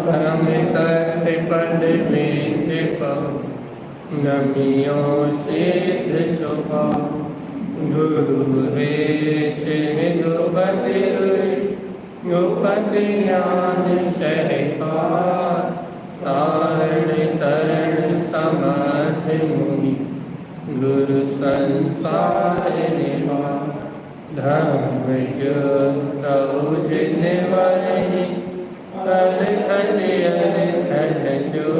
परम करते पद वेद नमियो सिद्ध शोभा गुरु रे गुरुपति गुरुपति ज्ञान सहकार तारण तरण समर्थ मुनि गुरु संसार निवार धर्म जो जिन वरहि कर धन जो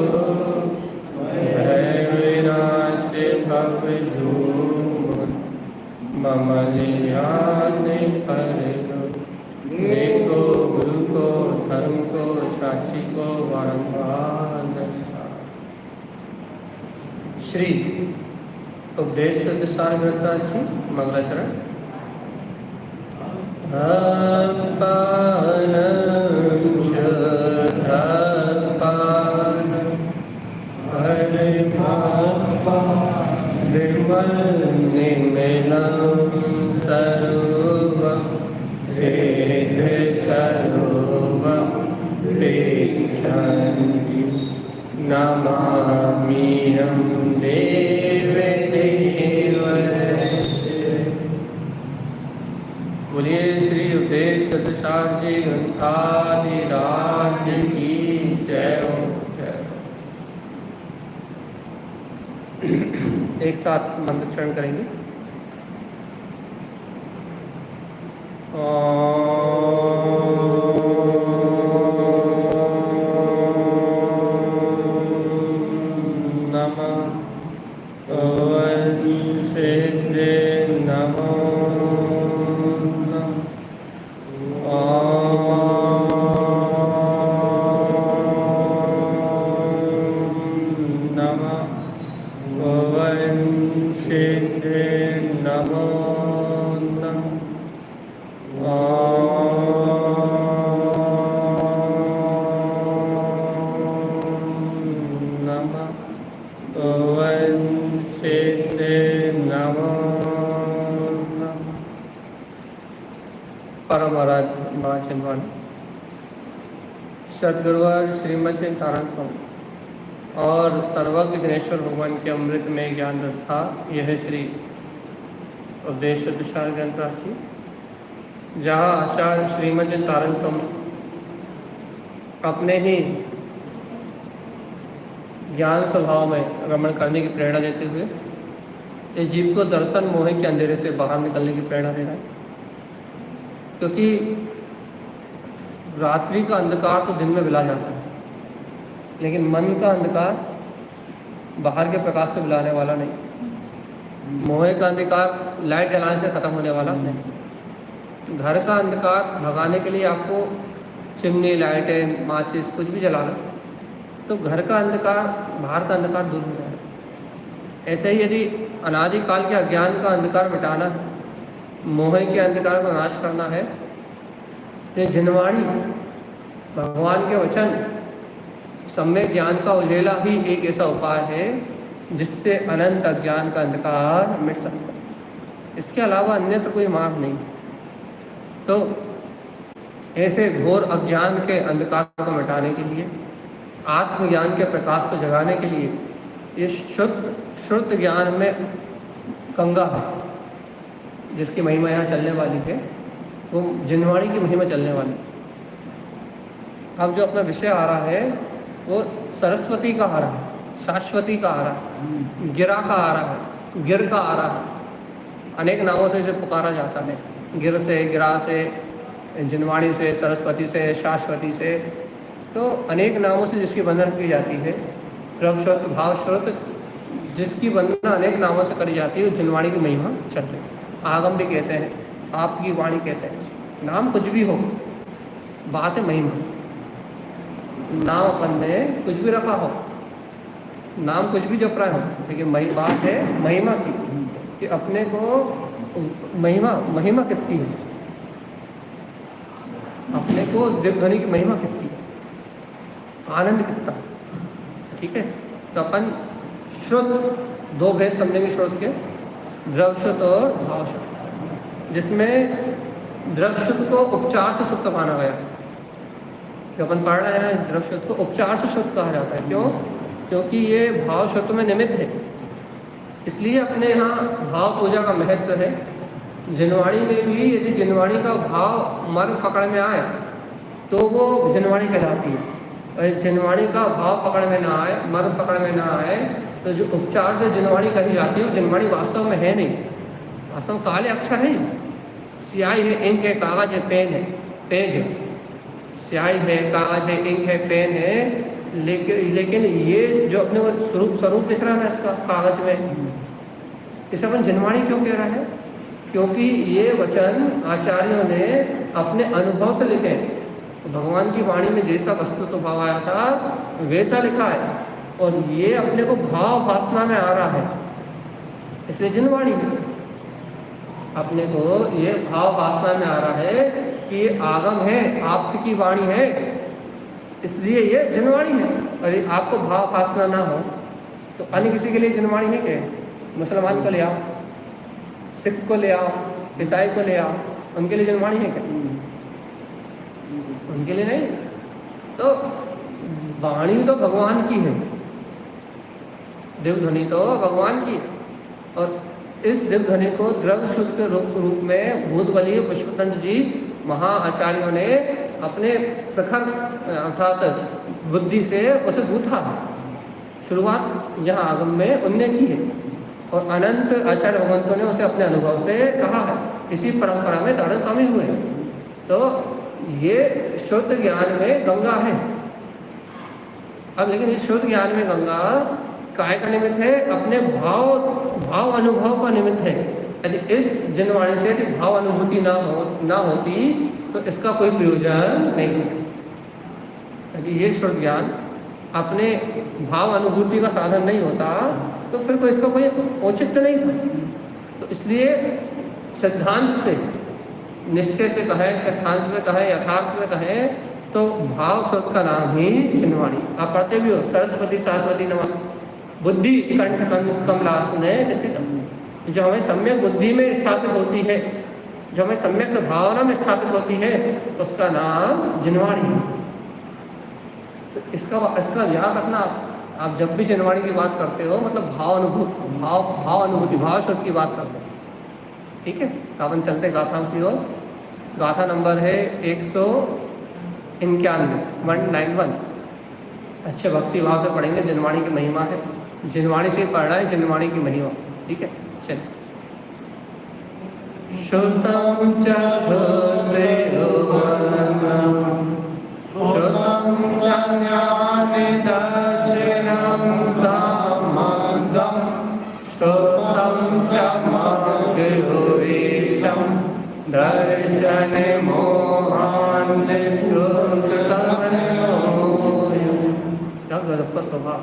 विनाश भव झूम मम ध्यान पर देखो गुरु को धर्म को साक्षी को बारंबार दर्शा। श्री उपदेश शुद्ध सार ग्रंथराज जी मंगलाचरण। नमाम्यहं बोलिए श्री उपदेश शुद्ध सार जी ग्रंथाधिराज की जय हो जय हो। एक साथ मंत्रोच्चारण करेंगे। परम आराध्य महाचिंतन सद्गुरुवर श्रीमद तारण स्वामी और सर्वज्ञ जनेश्वर भगवान के अमृत में ज्ञान रस्था यह श्री उपदेश शुद्ध सार ग्रंथराज जी, जहाँ आचार्य श्रीमद तारण स्वामी अपने ही ज्ञान स्वभाव में रमण करने की प्रेरणा देते हुए इस जीव को दर्शन मोह के अंधेरे से बाहर निकलने की प्रेरणा दे रहा है। क्योंकि रात्रि का अंधकार तो दिन में मिला जाता है, लेकिन मन का अंधकार बाहर के प्रकाश से मिलाने वाला नहीं। मोह का अंधकार लाइट जलाने से ख़त्म होने वाला नहीं। घर का अंधकार भगाने के लिए आपको चिमनी, लाइटें, माचिस कुछ भी जलाना, तो घर का अंधकार बाहर का अंधकार दूर हो जाएगा। ऐसे ही यदि अनादिकाल के अज्ञान का अंधकार मिटाना है, मोह के अंधकार का नाश करना है, तो जिनवाणी भगवान के वचन सम्यक ज्ञान का उजेला ही एक ऐसा उपाय है जिससे अनंत अज्ञान का अंधकार मिट सकता है। इसके अलावा अन्यत्र कोई मार्ग नहीं। तो ऐसे घोर अज्ञान के अंधकार को मिटाने के लिए, आत्मज्ञान के प्रकाश को जगाने के लिए ये शुद्ध ज्ञान में गंगा है, जिसकी महिमा यहाँ चलने वाली है, वो जिनवाणी की महिमा चलने वाली। अब जो अपना विषय आ रहा है वो सरस्वती का आ रहा है, शाश्वती का आ रहा है, गिरा का आ रहा है, गिर का आ रहा है। अनेक नामों से इसे पुकारा जाता है, गिर से, गिरा से, जिनवाणी से, सरस्वती से, शाश्वती से। तो अनेक नामों से जिसकी वंदना की जाती है, द्रव श्रुत, भाव श्रुत, जिसकी वंदना अनेक नामों से करी जाती है, जिनवाणी की महिमा चल रही है। आगम भी कहते हैं, आपकी वाणी कहते हैं। नाम कुछ भी हो, बात है महिमा। नाम अपन ने कुछ भी रखा हो, नाम कुछ भी जप रहा हो, लेकिन बात है महिमा की, कि अपने को महिमा कितनी है, अपने को उस दिव्य ध्वनि की महिमा कितनी, आनंद कितना। ठीक है, तो अपन श्रुत, दो भेद समझेंगे श्रुत के, द्रवश्रुत और भावश्रुत, जिसमें द्रवश्रुत को उपचार से सुप्त माना गया। जो अपन पढ़ रहे हैं ना, इस द्रव शुद्ध को उपचार से शुद्ध कहा जाता है। क्यों? क्योंकि ये भाव शुद्ध में निमित्त है। इसलिए अपने यहाँ भाव पूजा का महत्व है। जिनवाणी में भी यदि जिनवाणी का भाव मर्ग पकड़ में आए तो वो जिनवाणी कहलाती है, और जिनवाणी का भाव पकड़ में ना आए, मर्ग पकड़ में ना आए, तो जो उपचार से जिनवाणी कही जाती है वो जिनवाणी वास्तव में है नहीं। वास्तव काले अक्षर है, स्याही है, इंक है, कागज है, पेन है, पेज है। स्याही है, कागज है, इंक है, पेन है, लेकिन ये जो अपने को स्वरूप दिख रहा है ना इसका कागज में, इसे अपन जिनवाणी क्यों कह रहा है? क्योंकि ये वचन आचार्यों ने अपने अनुभव से लिखे। तो भगवान की वाणी में जैसा वस्तु स्वभाव आया था वैसा लिखा है, और ये अपने को भाव वासना में आ रहा है, इसलिए जिनवाणी है। अपने को ये भाव वासना में आ रहा है कि ये आगम है, आप्त की वाणी है, इसलिए ये जिनवाणी है। और ये आपको भाव वासना ना हो तो अन्य किसी के लिए जिनवाणी है क्या? मुसलमान को ले आओ, सिख को ले आओ, ईसाई को ले आओ, उनके लिए जिनवाणी है क्या? उनके लिए नहीं। तो वाणी तो भगवान की है, देवध्वनि तो भगवान की है, और इस देवध्वनि को द्रव शुद्ध के रूप में भूतबलीय पुष्पतंत्र जी महाआचार्यों ने अपने प्रखर अर्थात बुद्धि से उसे गूथा। शुरुआत यहाँ आगम में उनने की है, और अनंत आचार्य भगवंतों ने उसे अपने अनुभव से कहा है। इसी परंपरा में दारण स्वामी हुए। तो ये शुद्ध ज्ञान में गंगा है। अब लेकिन इस शुद्ध ज्ञान में गंगा काय का निमित्त है? अपने भाव अनुभव का निमित्त है। यदि इस जिनवाणी से यदि भाव अनुभूति ना होती तो इसका कोई प्रयोजन नहीं था। यदि ये शुद्ध ज्ञान अपने भाव अनुभूति का साधन नहीं होता तो फिर कोई इसका कोई औचित्य नहीं था। तो इसलिए सिद्धांत से, निश्चय से कहें, सिद्धांत से कहें, यथार्थ से कहें, तो भाव शुद्ध का नाम ही जिनवाणी। आप पढ़ते भी हो, सरस्वती सरस्वती नमः बुद्धि कंठ कमलासने स्थित, जो हमें सम्यक बुद्धि में स्थापित होती है, जो हमें सम्यक भावना में स्थापित होती है, उसका नाम जिनवाणी है। तो इसका याद रखना। आप जब भी जिनवाणी की बात करते हो मतलब भाव अनुभूति भाव शुद्ध की बात करते हो, ठीक है? अपन चलते गाथाओं की ओर। गाथा नंबर है 191, 191। अच्छे भक्ति भाव से पढ़ेंगे। जिनवाणी की महिमा है, जिनवाणी से पढ़ना है, जिनवाणी की महिमा, ठीक है? चल। श्रुतम च श्रुतम च ज्ञानदर्शनं समग्रं श्रुतं च मग्गुरेशं दर्शने मोहान्निश्रुतमनोयं। स्वभाव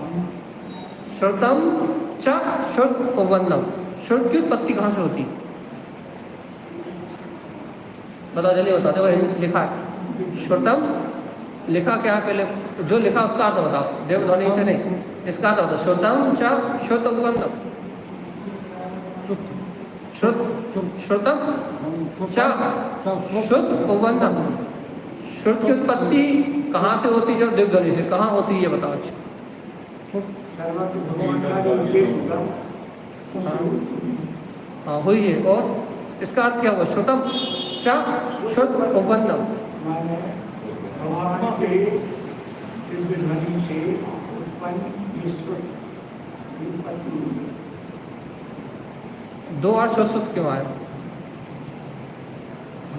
श्रुतम च श्रुत उपबंधम। श्रुत की उत्पत्ति कहाँ से होती? बताओ जल्दी बताओ। देखो लिखा है श्रुतम, लिखा क्या है पहले? जो लिखा उसका अर्थ बताओ, देवध्वनि से नहीं, इसका अर्थ बताओ। श्रुतम च श्रुत उपबंधम। श्रुतम च श्रुत उपबंधम। श्रुत की उत्पत्ति कहाँ से होती है? जो देवध्वनि से। कहाँ होती है ये बताओ। अच्छा, हाँ हुई है। और इसका अर्थ क्या हुआ? श्रुतम च श्रुत उपबंधम। भगवान से दिव्यध्वनि से उत्पन्न ये श्रुत की उत्पत्ति हुई है। दो बार श्रुत क्यों आया?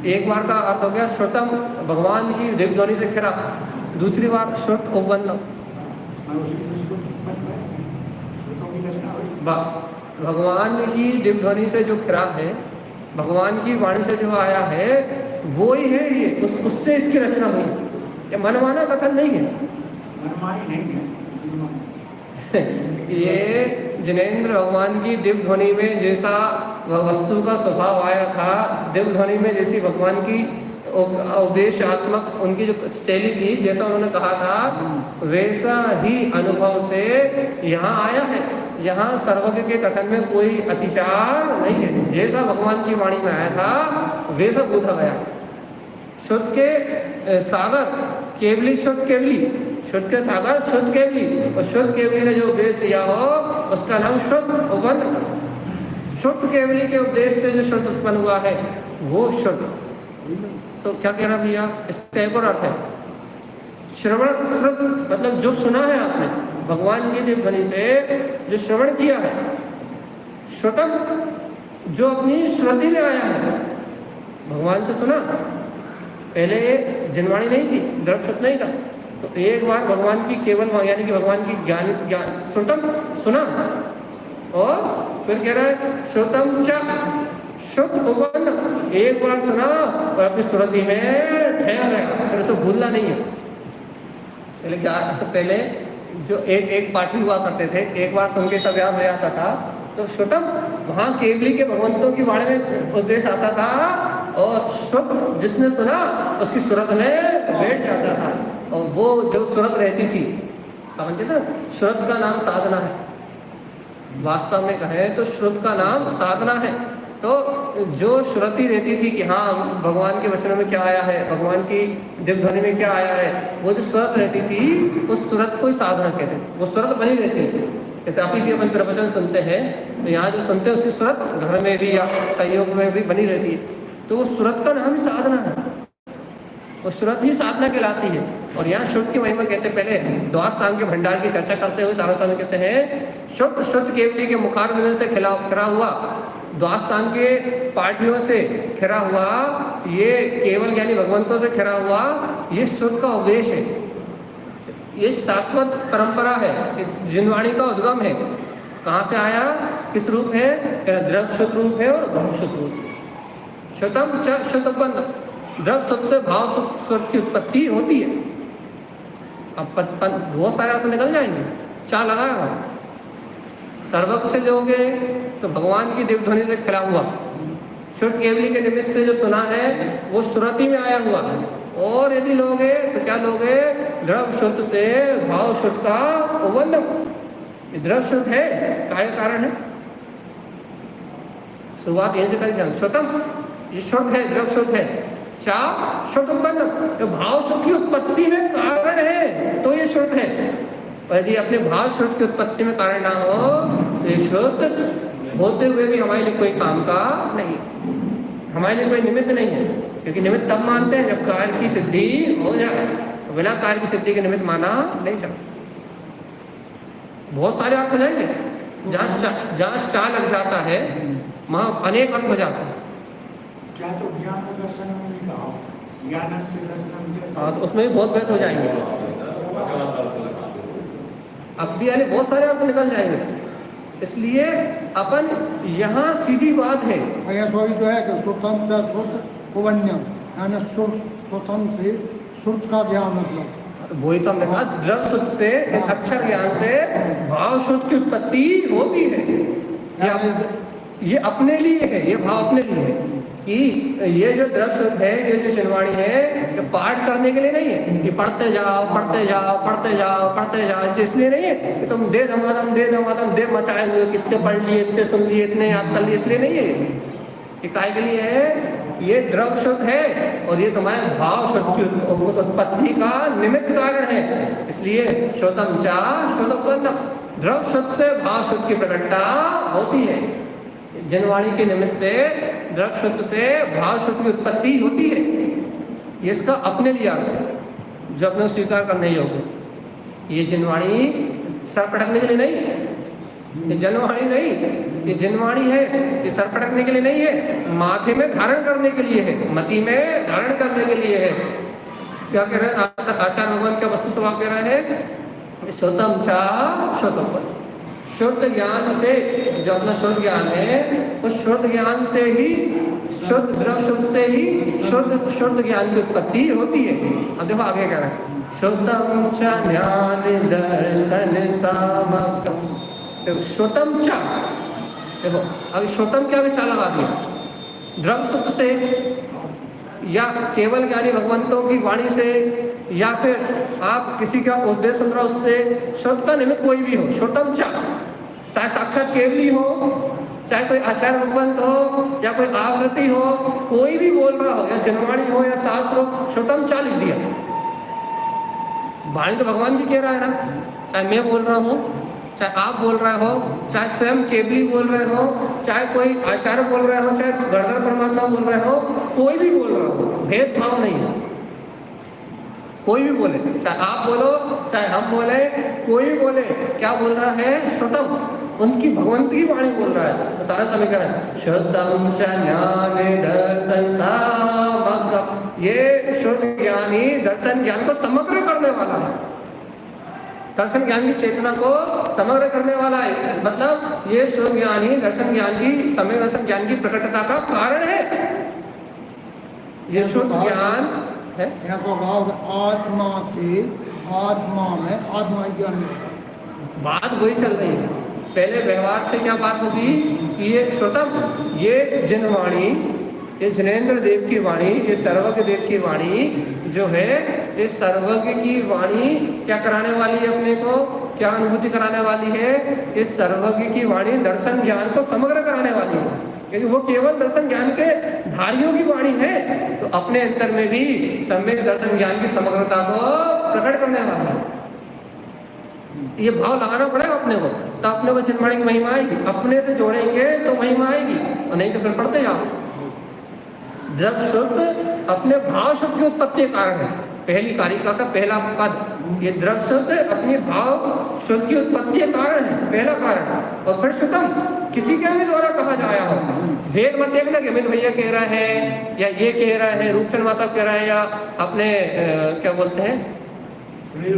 एक बार का अर्थ हो गया श्रुतम, भगवान की दिव्यध्वनि से खिरा। दूसरी बार श्रुत उपबंधम। बस भगवान की दिव्यध्वनि से जो खिरा है, भगवान की वाणी से जो आया है वो ही है ये। उससे इसकी रचना हुई। ये मनमाना कथन नहीं है, मनमानी नहीं है। ये जिनेंद्र भगवान की दिव्यध्वनि में जैसा वस्तु का स्वभाव आया था, दिव्यध्वनि में जैसी भगवान की उपदेशात्मक उनकी जो शैली थी, जैसा उन्होंने कहा था वैसा ही अनुभव से यहाँ आया है। यहाँ सर्वज्ञ के कथन में कोई अतिचार नहीं है। जैसा भगवान की वाणी में आया था वैसा गूंथा गया। शुद्ध के सागर केवली शुद्ध केवली, शुद्ध के सागर शुद्ध केवली, और शुद्ध केवली ने जो उपदेश दिया हो उसका नाम शुद्ध उपबंध। शुद्ध केवली के उपदेश से जो शुद्ध उत्पन्न हुआ है वो शुद्ध। तो क्या कह रहा भैया, इसका एक और अर्थ है श्रवण श्रुत, मतलब जो सुना है आपने भगवान की दिव्य ध्वनि से, जो श्रवण किया है। श्रुतम, जो अपनी श्रुति में आया है, भगवान से सुना। पहले जिनवाणी नहीं थी, द्रवश्रुत नहीं था, तो एक बार भगवान की केवल यानी कि भगवान की ज्ञान श्रुतम सुना, और फिर कह रहा है श्रुतम च शुद्ध उपबंध, एक बार सुना और अपनी श्रुति में ठहर गया, फिर उसे भूलना नहीं है। पहले क्या, पहले जो एक पाठी हुआ करते थे, एक बार सुन के सब याद हो जाता था, तो श्रुतम वहाँ केवली के भगवंतों के बारे में उद्देश्य आता था, और शुद्ध जिसने सुना उसकी सुरत में बैठ जाता था, और वो जो सुरत रहती थी, समझते थे, श्रुत का नाम साधना है। वास्तव में कहें तो श्रुत का नाम साधना है। तो जो श्रुति रहती थी कि हाँ भगवान के वचनों में क्या आया है, भगवान की दिव्य ध्वनि में क्या आया है, वो जो सुरत रहती थी उस सुरत को ही साधना कहते हैं। वो सुरत बनी रहती है। जैसे आप ही अपन प्रवचन सुनते हैं तो यहाँ जो सुनते हैं उसकी सुरत घर में भी या संयोग में भी बनी रहती है, तो वो सुरत का नाम ही साधना है, वो सुरत ही साधना कहलाती है। और यहाँ शुद्ध की महिमा कहते हैं, पहले द्वादश साम के भंडार की चर्चा करते हुए तारा स्वामी कहते हैं शुद्ध शुद्ध केवली के मुखार विनर से खिरा हुआ, द्वादश साम के पार्टियों से खिरा हुआ, ये केवल ज्ञानी भगवंतों से खिरा हुआ, ये शुद्ध का उपदेश है। ये शाश्वत परंपरा है, जिनवाणी का उद्गम है। कहाँ से आया, किस रूप है, द्रव शुद्ध रूप है और भाव शुद्ध रूप। शुद्धम च शुद्ध उपबंध, द्रव शुद्ध से भाव शुद्ध की उत्पत्ति होती है। अब बहुत सारे अर्थ निकल जाएंगे, चा लगाया सर्वक से लोगे तो भगवान की दिव्य ध्वनि से खिला हुआ, शुद्ध केवली के निमित्त से जो सुना है वो श्रुति में आया हुआ, और यदि लोगे तो क्या लोगे, द्रव शुद्ध से भाव शुद्ध का उपबंध। द्रव शुद्ध है, काय कारण है, शुरुआत यहीं से करें। श्रुतम ये शुद्ध है, द्रव शुद्ध है। चा शुद्ध उपबंध, तो भाव शुद्ध की उत्पत्ति में कारण है तो ये शुद्ध है। और यदि अपने भाव शुद्ध की उत्पत्ति में कारण ना हो तो ये शुद्ध होते हुए भी हमारे लिए कोई काम का नहीं, हमारे लिए कोई निमित्त नहीं है। क्योंकि निमित्त तब मानते हैं जब कार्य की सिद्धि हो जाए, बिना कार्य की सिद्धि के निमित्त माना नहीं सकता। बहुत सारे अर्थ हो जाएंगे, जहाँ चा लग जाता है वहाँ अनेक अर्थ हो जाते हैं। क्या तो ज्ञान और दर्शन में भी कहा, ज्ञानम से दर्शनम, हाँ तो उसमें भी बहुत भेद हो जाएंगे। अब भी यानी बहुत सारे अर्थ निकल जाएंगे इसमें। इसलिए अपन यहाँ सीधी बात है, यह स्वामी जो है कि श्रुतम से श्रुत उपन्यम, यानी श्रुतम से श्रुत का ज्ञान, मतलब वही तो हमने कहा द्रव शुद्ध से अक्षर ज्ञान से भाव शुद्ध की उत्पत्ति होती है। ये अपने लिए है, ये भाव अपने लिए है कि ये जो द्रव शुद्ध है, ये जो जिनवाणी है, ये पाठ करने के लिए नहीं है कि पढ़ते जाओ पढ़ते जाओ पढ़ते जाओ पढ़ते जाओ, इसलिए नहीं है कि तुम दे धमाधम दे मचाए हुए कितने पढ़ लिए, इतने सुन लिए, इतने याद कर लिए, इसलिए नहीं है। ये काय के लिए है, ये द्रव शुद्ध है और ये तुम्हारे भाव शुद्ध की उत्पत्ति का निमित्त कारण है। इसलिए श्रोतम चा शुद्ध उपबंध, द्रव शुद्ध से भाव शुद्ध की प्रकटता होती है। जिनवाणी के निमित्त से द्रव शुद्ध से भाव शुद्ध की उत्पत्ति होती है। ये इसका अपने लिए अर्थ है जो अपने स्वीकार करने योग्य। ये जिनवाणी सर पटकने के लिए नहीं, ये जनवाणी नहीं, ये जिनवाणी है, ये सर पटकने के लिए नहीं है, माथे में धारण करने के लिए है, मति में धारण करने के लिए है। क्या कह रहे हैं आचार्य भगवान का वस्तु स्वभाव कह रहा है, श्रुतम चा शुद्ध उपबंध, शुद्ध ज्ञान से, जो अपना शुद्ध ज्ञान है उस शुद्ध ज्ञान से ही, शुद्ध द्रव शुद्ध से ही शुद्ध ज्ञान की उत्पत्ति होती है। अब देखो आगे कह रहा है, शुद्धम च ज्ञान दर्शन सामकम, देखो श्रुतम च, देखो अभी श्रुतम क्या चा लगा दिया, द्रव शुद्ध से या केवल ज्ञानी भगवंतों की वाणी से, या फिर आप किसी का उपदेश सुन रहे हो उससे, शुद्ध का निमित्त कोई भी हो, श्रुतम चा, चाहे साक्षात केवली हो, चाहे कोई आचार्य भगवंत हो या कोई आवृत्ति हो, कोई भी बोल रहा हो, या जनवाणी हो या शास्त्र हो, श्रुतम चा लिख दिया। वाणी तो भगवान भी कह रहा है ना, चाहे मैं बोल रहा हूँ, चाहे आप बोल रहे हो, चाहे स्वयं केवली बोल रहे हो, चाहे कोई आचार्य बोल रहे हो, चाहे गणधर परमात्मा बोल रहे हो, कोई भी बोल रहा हो, भेदभाव नहीं है। कोई भी बोले, चाहे आप बोलो चाहे हम बोले, कोई भी बोले, क्या बोल रहा है? श्रुतम, उनकी भगवंत की वाणी बोल रहा है। बताना समीकरण श्रुतम च ज्ञान दर्शन समग्र, ये शुद्ध ज्ञानी दर्शन ज्ञान को समग्र करने वाला है, दर्शन ज्ञान की चेतना को समग्र करने वाला है। मतलब ये शुद्ध ज्ञानी दर्शन ज्ञान की, सम्यक दर्शन ज्ञान की प्रकटता का कारण है। ये शुद्ध ज्ञान है। ऐसा भाव आत्मा से, आत्मा में आत्मा ज्ञान, बात वही चल रही है। पहले व्यवहार से क्या बात होगी कि ये श्रुतम, ये जिनवाणी, ये जिनेन्द्र देव की वाणी, ये सर्वज्ञ देव की वाणी जो है, ये सर्वज्ञ की वाणी क्या कराने वाली है अपने को, क्या अनुभूति कराने वाली है? ये सर्वज्ञ की वाणी दर्शन ज्ञान को समग्र कराने वाली है, क्योंकि वो केवल दर्शन ज्ञान के धारियों की वाणी है। तो अपने अंतर में भी सम्यक दर्शन ज्ञान की समग्रता को प्रकट करने वाली है। ये भाव लगाना पड़ेगा अपने को, तो अपने को चिन्मणि की महिमा आएगी। अपने से जोड़ेंगे तो महिमा आएगी, और नहीं तो फिर पढ़ते हैं आप। जब शुद्ध अपने भाव शुद्ध की उत्पत्ति कारण है, पहली कारिका का पहला पद, ये द्रव शुद्ध अपनी भाव शुद्ध की उत्पत्ति कारण है, पहला कारण। और फिर शुद्धम किसी के भी द्वारा कहा जाया हो, भेद मत देखना कि अमित भैया कह रहे हैं, या ये कह रहे हैं, रूपचंद माता कह रहे हैं, या अपने क्या बोलते हैं सुनील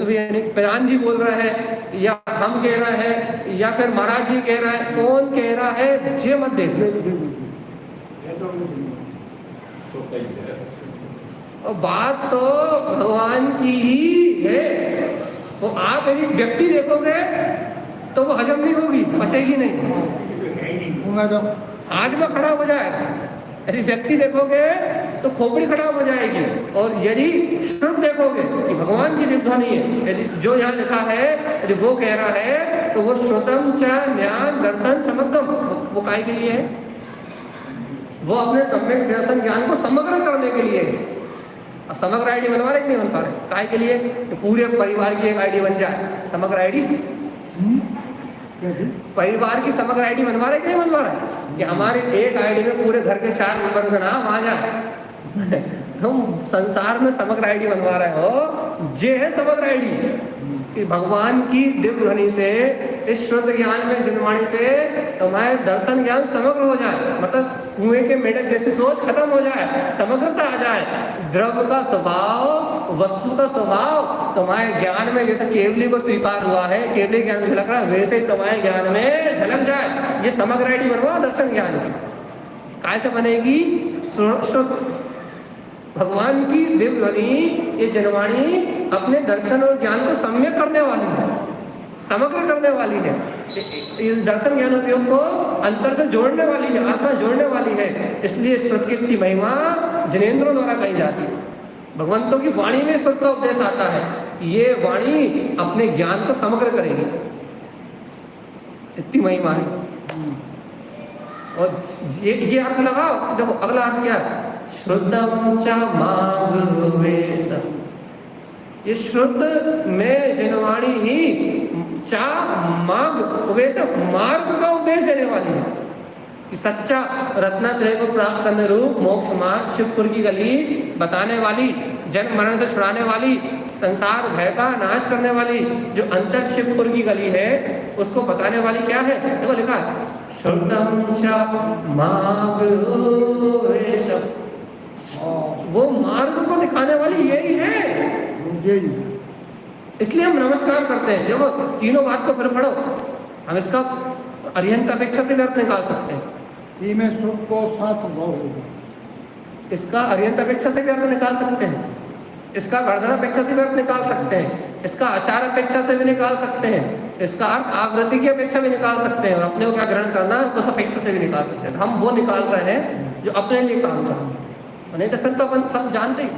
भैया नहीं, प्रधान जी बोल रहे हैं, या हम कह रहे हैं, या फिर महाराज जी कह रहे हैं, कौन कह रहा है, ये मत देखो। और बात तो भगवान की ही है। वो आप यदि व्यक्ति देखोगे तो वो हजम नहीं होगी, पचेगी नहीं, आज में खराब हो जाएगा। यदि व्यक्ति देखोगे तो खोपड़ी खराब हो जाएगी। और यदि श्रुत देखोगे कि भगवान की दिव्य ध्वनि है, यदि जो यहाँ लिखा है यदि वो कह रहा है, तो वो श्रुतम च ज्ञान दर्शन समग्रम, वो काय के लिए है? वो अपने सम्यक दर्शन ज्ञान को समग्र करने के लिए। अब समग्र आईडी बनवा रहे कि नहीं बन पा रहे? काय के लिए? तो पूरे परिवार की एक आईडी बन जाए, समग्र आईडी। परिवार की समग्र आईडी बनवा रहे कि नहीं बनवा रहे? कि हमारी एक आईडी में पूरे घर के 4 मेंबर का नाम आ जाए। तुम संसार में समग्र आईडी बनवा रहे हो, ये है समग्र आईडी कि भगवान की दिव्य ध्वनि से, इस शुद्ध ज्ञान में जिनवाणी से तुम्हारे दर्शन ज्ञान समग्र हो जाए। मतलब कुएं के मेढक जैसी सोच खत्म हो जाए, समग्रता आ जाए। द्रव्य का स्वभाव, वस्तु का स्वभाव तुम्हारे ज्ञान में जैसे केवली को स्वीकार हुआ है, केवली ज्ञान में झलक रहा है, वैसे ही तुम्हारे ज्ञान में झलक जाए। ये समग्र आईडी बनवा दर्शन ज्ञान की। कैसे बनेगी? शुद्ध भगवान की दिव्य ध्वनि, ये जनवाणी अपने दर्शन और ज्ञान को सम्यक करने वाली है, समग्र करने वाली है। ये दर्शन ज्ञान उपयोग को अंतर से जोड़ने वाली है, आत्मा जोड़ने वाली है। इसलिए श्रुत की इतनी महिमा जिनेंद्रों द्वारा कही जाती है। भगवंतों की वाणी में श्रुत का उपदेश आता है, ये वाणी अपने ज्ञान को समग्र करेगी, इतनी महिमा है। और ये अर्थ लगाओ, देखो अगला अर्थ क्या है? श्रुतम च मार्गवेश, ये शुद्ध में जिनवाणी ही चा मार्ग वैसे मार्ग का उपदेश देने वाली है कि सच्चा रत्नात्रय को प्राप्त करने रूप मोक्ष मार्ग, शिवपुर की गली बताने वाली, जन्म मरण से छुड़ाने वाली, संसार भय का नाश करने वाली, जो अंतर शिवपुर की गली है उसको बताने वाली क्या है? देखो लिखा है श्रुतम च मार्ग, वो मार्ग को दिखाने वाली यही है। इसलिए हम नमस्कार करते हैं। देखो तीनों बात को फिर पढ़ो, हम इसका अर्यंत अपेक्षा से अर्थ निकाल सकते हैं। सुख को साथ होगा, इसका अर्यंत अपेक्षा से भी अर्थ निकाल सकते हैं, इसका गर्दन अपेक्षा से भी अर्थ निकाल सकते हैं, इसका आचार अपेक्षा से भी निकाल सकते हैं, इसका अर्थ आवृत्ति की अपेक्षा भी निकाल सकते हैं, और अपने को क्या ग्रहण करना है उस अपेक्षा से भी निकाल सकते हैं। हम वो निकाल रहे हैं जो अपने लिए काम कर रहे हैं, नहीं तो फिर तो अपन सब जानते हैं।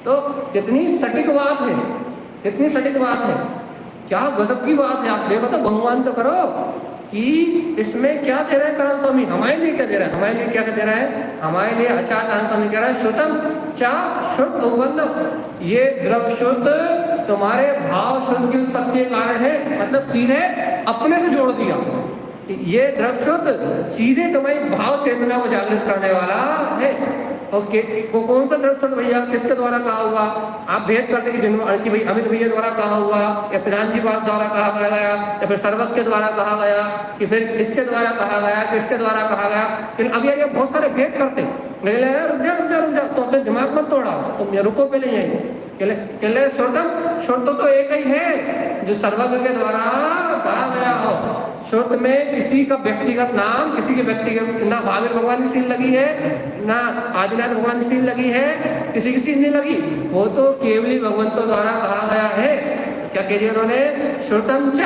तो कितनी सटीक बात है, कितनी सटीक बात है, क्या गजब की बात है। आप देखो तो बहुमान तो करो, कि इसमें क्या दे रहा है करण स्वामी, हमारे लिए क्या दे रहा है, हमारे लिए क्या दे रहा है, हमारे लिए आचार्य करण स्वामी कह रहा है श्रुतम चा शुद्ध उपबंधम, ये द्रव शुद्ध तुम्हारे भाव शुद्ध की उत्पत्ति के कारण है, मतलब सीधे अपने से जोड़ दिया। ये द्रव शुद्ध सीधे तुम्हारी भाव चेतना को जागृत करने वाला है। और कौन सा द्रव शुद्ध भैया, किसके द्वारा कहा हुआ, आप भेद करते कि भाई अमित भैया द्वारा कहा हुआ, या प्रधान जी द्वारा कहा गया, या फिर सर्वज्ञ के द्वारा कहा गया, कि फिर इसके द्वारा कहा गया, किसके द्वारा कहा गया। लेकिन अब यार बहुत सारे भेद करते, रुक जा तो अपने दिमाग मत तोड़ा, तुम रुको पहले यही शुद्ध तो एक ही है जो सर्वज्ञ के द्वारा कहा गया हो। शुद्ध में किसी का व्यक्तिगत नाम, किसी के व्यक्तिगत ना भाविर भगवान की सील लगी है, ना आदिनाथ भगवान की सील लगी है, किसी की सील नहीं लगी, वो तो केवली भगवंतों द्वारा कहा गया है। तो क्या कह दिया उन्होंने, श्रुतम च,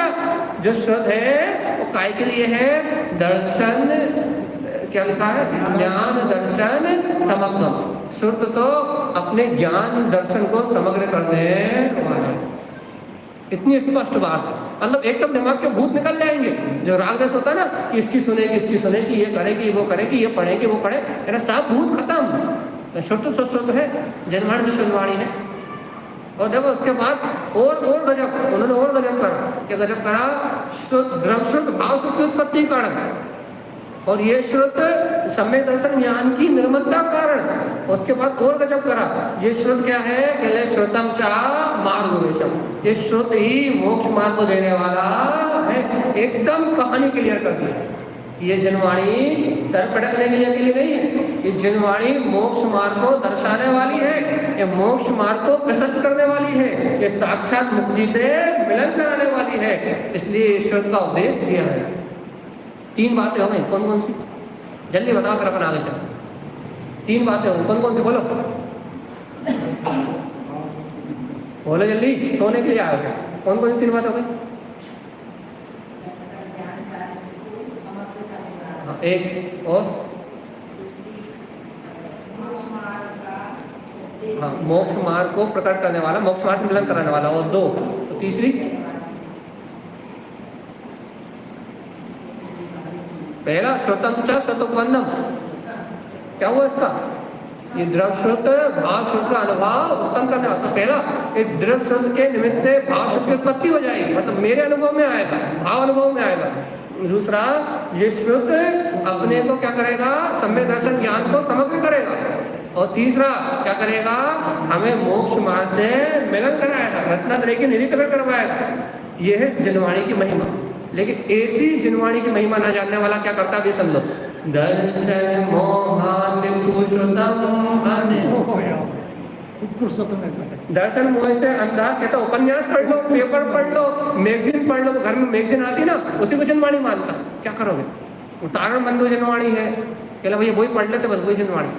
जो शुद्ध है वो काय के लिए है, दर्शन, क्या लिखा है, ज्ञान दर्शन समग्रम। शुद्ध तो अपने ज्ञान दर्शन को समग्र करने वाला। इतनी स्पष्ट बात, मतलब एकदम दिमाग के भूत निकल जाएंगे। जो राग रस होता है ना कि इसकी सुने कि ये करेगी वो करेगी, ये पढ़ेगी वो पढ़े, मेरा सब भूत खत्म। शुद्ध है, जनवाणी जो शुद्धवाणी है। और देखो उसके बाद और गजब, उन्होंने और गजब करा, क्या गजब करा, शुद्ध द्रव शुद्ध भाव शुद्ध की उत्पत्ति कारण, और ये शुद्ध सम्यक दर्शन ज्ञान की निर्मलता कारण। उसके बाद और गजब करा, ये शुद्ध क्या है, कहले श्रुतम चा मार्गोवेशम, ये शुद्ध ही मोक्ष मार्ग को देने वाला है। एकदम कहानी क्लियर कर दी। ये जनवाणी सर पटकने के लिए नहीं है, ये जनवाणी मोक्ष मार्ग को दर्शाने वाली है, ये मोक्ष मार्ग को प्रशस्त करने वाली है, ये साक्षात मुक्ति से मिलन कराने वाली है। इसलिए शुद्ध का उपदेश दिया है। 3 बातें हो गई, कौन कौन सी, जल्दी बताओ फिर अपन आगे चलो। 3 बातें हो, कौन कौन सी बोलो, बोलो जल्दी, सोने के लिए आए थे। कौन कौन सी 3 बातें हो गई? एक और, हाँ, मोक्ष मार्ग को प्रकट करने वाला, मोक्ष मार्ग से मिलन कराने वाला, और 2, तो तीसरी पहला श्रुतम च श्रुतोपबंधम, क्या हुआ इसका, ये द्रव शुद्ध भाव शुद्ध का अनुभव उत्पन्न करने वाला। तो पहला, इस द्रव शुद्ध के निमित्त से भाव शुद्ध की उत्पत्ति हो जाएगी, मतलब मेरे अनुभव में आएगा, भाव अनुभव में आएगा। दूसरा, ये शुद्ध अपने को क्या करेगा, सम्यक दर्शन ज्ञान को समग्र करेगा। और तीसरा क्या करेगा, हमें मोक्ष मार्ग से मिलन कराएगा, रत्नात्रय की निधि प्रकट करवाएगा। ये है जनवाणी की महिमा। लेकिन ऐसी जनवाणी की महिमा न जानने वाला क्या करता है, समझ लो, दर्शन मोहान कुशुतम दर्शन मोह से अंधा, कहता उपन्यास पढ़ लो, पेपर पढ़ लो, मैगजीन पढ़ लो, घर में मैगजीन आती ना, उसी को जनवाणी मानता। क्या करोगे, उतारण बंधु जनवाणी है, कहला भैया वही पढ़ लेते, बस वही जनवाणी।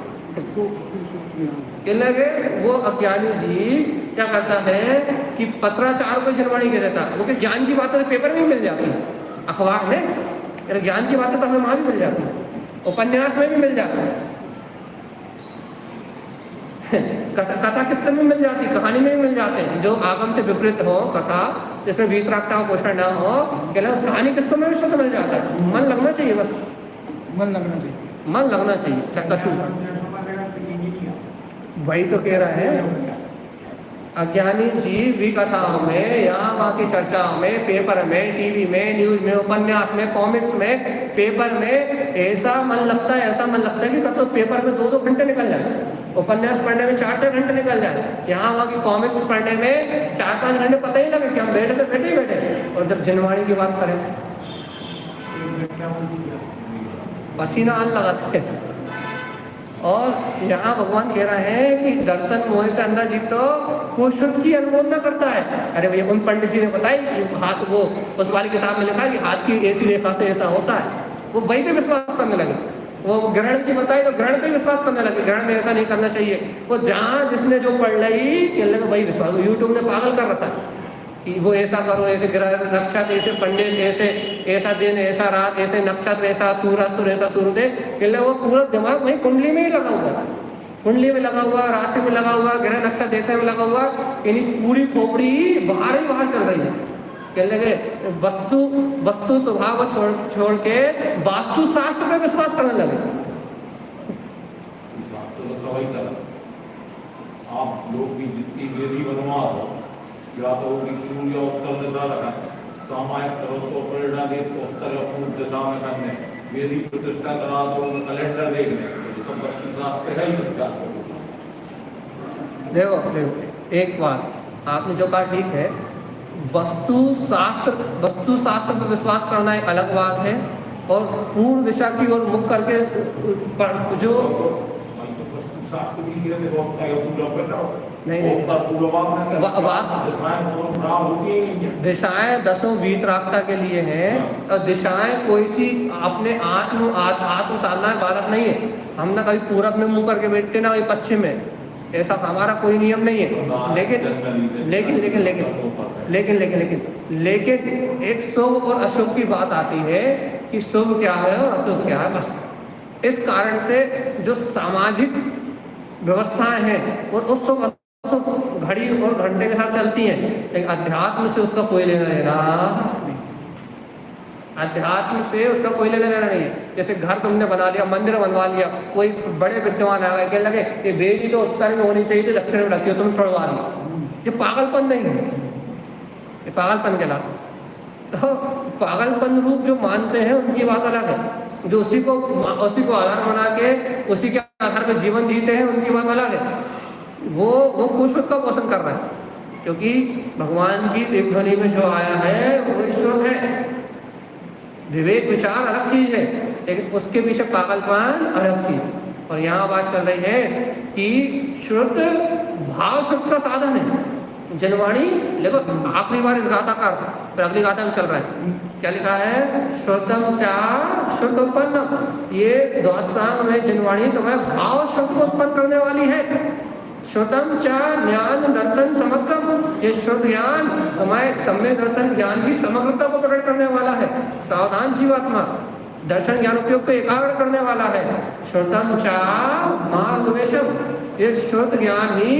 लगे वो अज्ञानी जी क्या करता है कि पत्राचार को जनवाणी कह देता, वो ज्ञान की बातें तो पेपर में ही मिल जाती, अखबार में ज्ञान की बातें तो हमें वहां भी मिल जाती, उपन्यास में भी मिल जाती, कथा किस्से में मिल जाती, कहानी में भी मिल जाते हैं। जो आगम से विपरीत हो कथा, जिसमें वीतरागता हो, पोषण ना हो, कहला उस कहानी किस्सों में भी शुद्ध मिल जाता है। मन लगना चाहिए, बस मन लगना चाहिए, चक्का छूट। वही तो कह रहा है, अज्ञानी जीव भी कथाओं में, यहाँ वहाँ की चर्चाओं में, पेपर में, टीवी में, न्यूज में, उपन्यास में, कॉमिक्स में, पेपर में ऐसा मन लगता है कि कब तो पेपर में 2-2 घंटे निकल जाए, उपन्यास पढ़ने में 4-4 घंटे निकल जाए, यहाँ वहाँ की कॉमिक्स पढ़ने में 4-5 घंटे पता ही लगे कि हम बैठे बैठे। और जब जनवाणी की बात करें पसीना आने लगा थे। और यहाँ भगवान कह रहे हैं कि दर्शन मोह से अंधा जीव तो वो शुद्ध की अनुमोदना करता है। अरे भैया, उन पंडित जी ने बताई कि हाथ, वो उस वाली किताब में लिखा है कि हाथ की ऐसी रेखा से ऐसा होता है, वो वही पे विश्वास करने लगे। वो ग्रहण की बताई तो ग्रहण पे विश्वास करने लगे, ग्रहण में ऐसा नहीं करना चाहिए। वो जहाँ जिसने जो पढ़ ली कहने लगे वही विश्वास। यूट्यूब ने पागल कर रखा है कि वो ऐसा करो, ऐसे ग्रह नक्षत्र, ऐसे पंडित, ऐसा दिन, ऐसा रात, ऐसे नक्षत्र, ऐसा सूर्यास्त, ऐसा सूर्योदय, कहले वो पूरा दिमाग वही कुंडली में ही लगा हुआ, कुंडली में लगा हुआ, राशि में लगा हुआ, ग्रह नक्षत्र देखने में लगा हुआ, यानी पूरी खोपड़ी बाहर ही बाहर चल रही है। कहने लगे वस्तु स्वभाव को छोड़ के वास्तु शास्त्र पे विश्वास करने लगे। तो सवाई तरह आप लोग की जितनी वेदी बनवा हो या तो होगी पूर्व या उत्तर दिशा रखा सामायिक करो तो प्रेरणा दे तो उत्तर या पूर्व दिशा में करने वेदी प्रतिष्ठा करा तो कैलेंडर देखने ये सब वस्तु शास्त्र है ही देखो एक बात आपने जो कहा ठीक है, वस्तु शास्त्र पर विश्वास करना एक अलग बात है, और पूर्व दिशा की ओर मुख करके जो नहीं दिशाएं दसों वीतरागता के लिए हैं, और दिशाएं कोई सी अपने आत्म साधना बालक नहीं है। हम ना कभी पूरब में मुंह करके बैठते ना कभी पश्चिम में, ऐसा हमारा कोई नियम नहीं है। लेकिन एक शुभ और अशुभ की बात आती है कि शुभ क्या है और अशुभ क्या है। बस इस कारण से जो सामाजिक व्यवस्थाएं हैं वो उस शुभ घड़ी और घंटे के साथ चलती हैं, लेकिन अध्यात्म से उसका कोई लेना देना नहीं। अध्यात्म से उसका कोई लेना देना नहीं है। जैसे घर तुमने बना लिया, मंदिर बनवा लिया, कोई बड़े विद्वान आ गए कहने लगे ये वेदी तो उत्तर में होनी चाहिए, दक्षिण में रखी हो, तुम छोड़वा दी। ये पागलपन नहीं है, ये पागलपन कहलाता। तो पागलपन रूप जो मानते हैं उनकी बात अलग है, जो उसी को आधार बना के उसी के आधार पर जीवन जीते हैं उनकी बात अलग है। वो कुछ का पोषण कर रहे हैं, क्योंकि भगवान की दिव्यध्वनि में जो आया है वो ईश्वर है। विवेक विचार अलग चीज है, लेकिन उसके पीछे पागलपन अलग चीज। और यहाँ बात चल रही है कि शुद्ध भाव शुद्ध का साधन है। जनवाणी देखो आखिरी बार इस गाथा का अर्थ, फिर अगली गाथा में चल रहा है क्या लिखा है, शुद्धम चा शुद्ध उत्पन्न। ये द्वादशांग में जनवाणी तुम्हें भाव शुद्ध को उत्पन्न करने वाली है। शुद्धम चा ज्ञान दर्शन समग्रम, ये शुद्ध ज्ञान तुम्हारे सम्यक दर्शन ज्ञान की समग्रता को प्रकट करने वाला है। सावधान जीवात्मा, दर्शन ज्ञान उपयोग को एकाग्र करने वाला है। शुद्धम चा मार्गवेशम, ये शुद्ध ज्ञान ही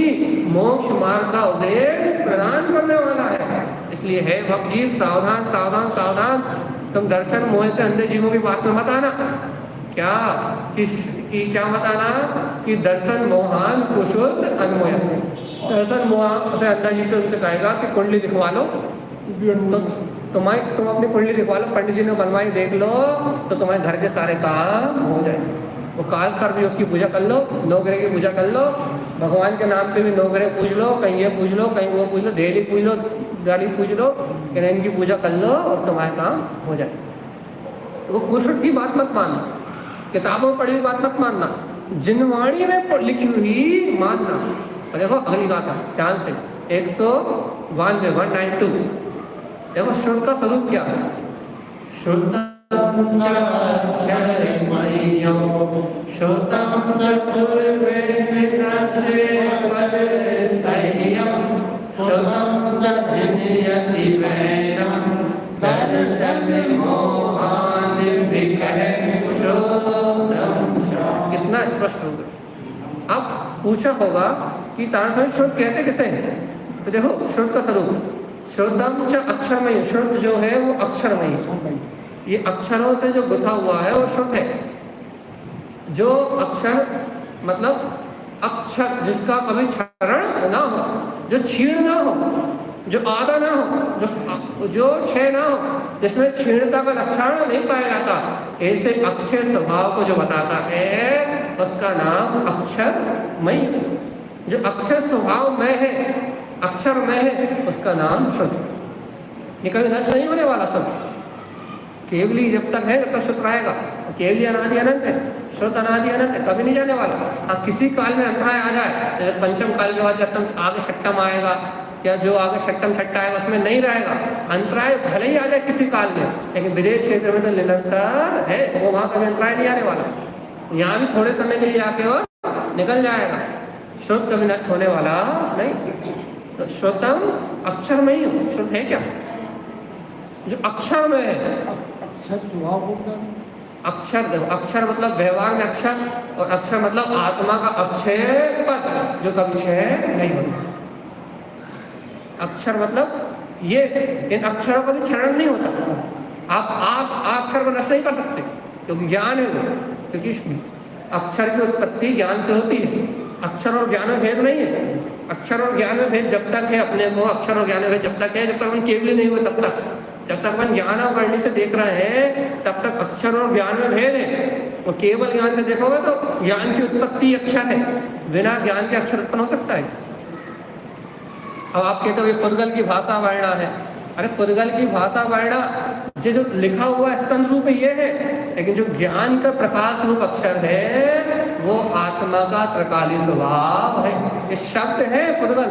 मोक्ष मार्ग का उद्देश्य प्रदान करने वाला है। इसलिए है भक्त जीव सावधान सावधान सावधान, तुम दर्शन मोह से अंधे जीवों की बात में मत आना। क्या कि क्या मत आना कि दर्शन मोहान कुशुद्ध अनमोय। दर्शन मोह से अंधा जीव उनसे कहेगा कि कुंडली दिखवा लो, तो तुम अपनी कुंडली दिखवा लो, पंडित जी ने बनवाई देख लो, तो तुम्हारे घर के सारे काम हो जाए। वो काल सर्प योग की पूजा कर लो, नवग्रह की पूजा कर लो, भगवान के नाम पे भी नवग्रह पूज लो, कहीं ये पूज लो, कहीं वो पूज लो, देली पूज लो, गाड़ी पूज लो, इनकी पूजा कर लो और तुम्हारे काम हो जाए। वो कुशुद्ध की बात मत मानना, किताबों में पढ़ी हुई बात मत मानना, जिनवाणी में लिखी हुई मानना। और देखो अगली गाथा ध्यान से 192 देखो शुद्ध का स्वरूप क्या है। शुद्धम कितना स्पष्ट होगा। अब पूछा होगा कि तारतम्य शुद्ध कहते किसे हैं, तो देखो शुद्ध का स्वरूप शुद्धम च अक्षरमय, शुद्ध जो है वो अक्षरमय, ये अक्षरों से जो गुथा हुआ है वो शुद्ध है। जो अक्षर मतलब अक्षर जिसका कभी क्षरण ना हो, जो छीण ना हो, जो आधा ना हो, जो क्षय ना हो, जिसमें क्षीणता का लक्षण नहीं पाया जाता, ऐसे अक्षय स्वभाव को जो बताता है उसका नाम अक्षरमय। जो अक्षर स्वभाव में है, अक्षर में है, उसका नाम शुद्ध। ये कभी नष्ट नहीं होने वाला शुद्ध, केवली जब तक है तब तक शुद्ध रहेगा। केवली अनादि अनंत है, शुद्ध अनादि अनंत है, कभी नहीं जाने वाला। हाँ किसी काल में अंतराय आ जाए, जैसे पंचम काल के बाद जब आगे छठम आएगा या जो आगे छठम छठा आएगा उसमें नहीं रहेगा, अंतराय भले ही आ जाए किसी काल में, लेकिन विदेश क्षेत्र में तो निरंतर है, वो वहाँ कभी अंतराय नहीं आने वाला। यहाँ भी थोड़े समय के लिए आके वो निकल जाएगा, शुद्ध कभी नष्ट होने वाला नहीं। तो शुद्धम अक्षर में ही हो, शुद्ध है क्या जो अक्षर में है। अक्षर स्वभाव होता है। अक्षर देखो, अक्षर मतलब व्यवहार में अक्षर, और अक्षर मतलब आत्मा का अक्षय पद जो कभी क्षय नहीं होता। अक्षर मतलब ये इन अक्षरों का भी क्षरण नहीं होता। आप अक्षर को नष्ट नहीं कर सकते क्योंकि ज्ञान है वो, क्योंकि अक्षर की उत्पत्ति ज्ञान से होती है। अक्षर और ज्ञान में भेद नहीं है। अक्षर और ज्ञान में भेद जब तक है अपने को, अक्षर और ज्ञान में भेद जब तक है, जब तक हम केवल नहीं हुए तब तक, जब तक अपन ज्ञान और वर्णी से देख रहे हैं तब तक अक्षर और ज्ञान में भेद है। और केवल ज्ञान से देखोगे तो ज्ञान की उत्पत्ति अक्षर है, बिना ज्ञान के अक्षर उत्पन्न हो सकता है। अब आप कहते हो ये पुद्गल की भाषा वर्णा है। अरे पुद्गल की भाषा वर्णा जो लिखा हुआ स्कंद रूप ये है, लेकिन जो ज्ञान का प्रकाश रूप अक्षर है वो आत्मा का त्रिकाली स्वभाव है। ये शब्द है पुद्गल,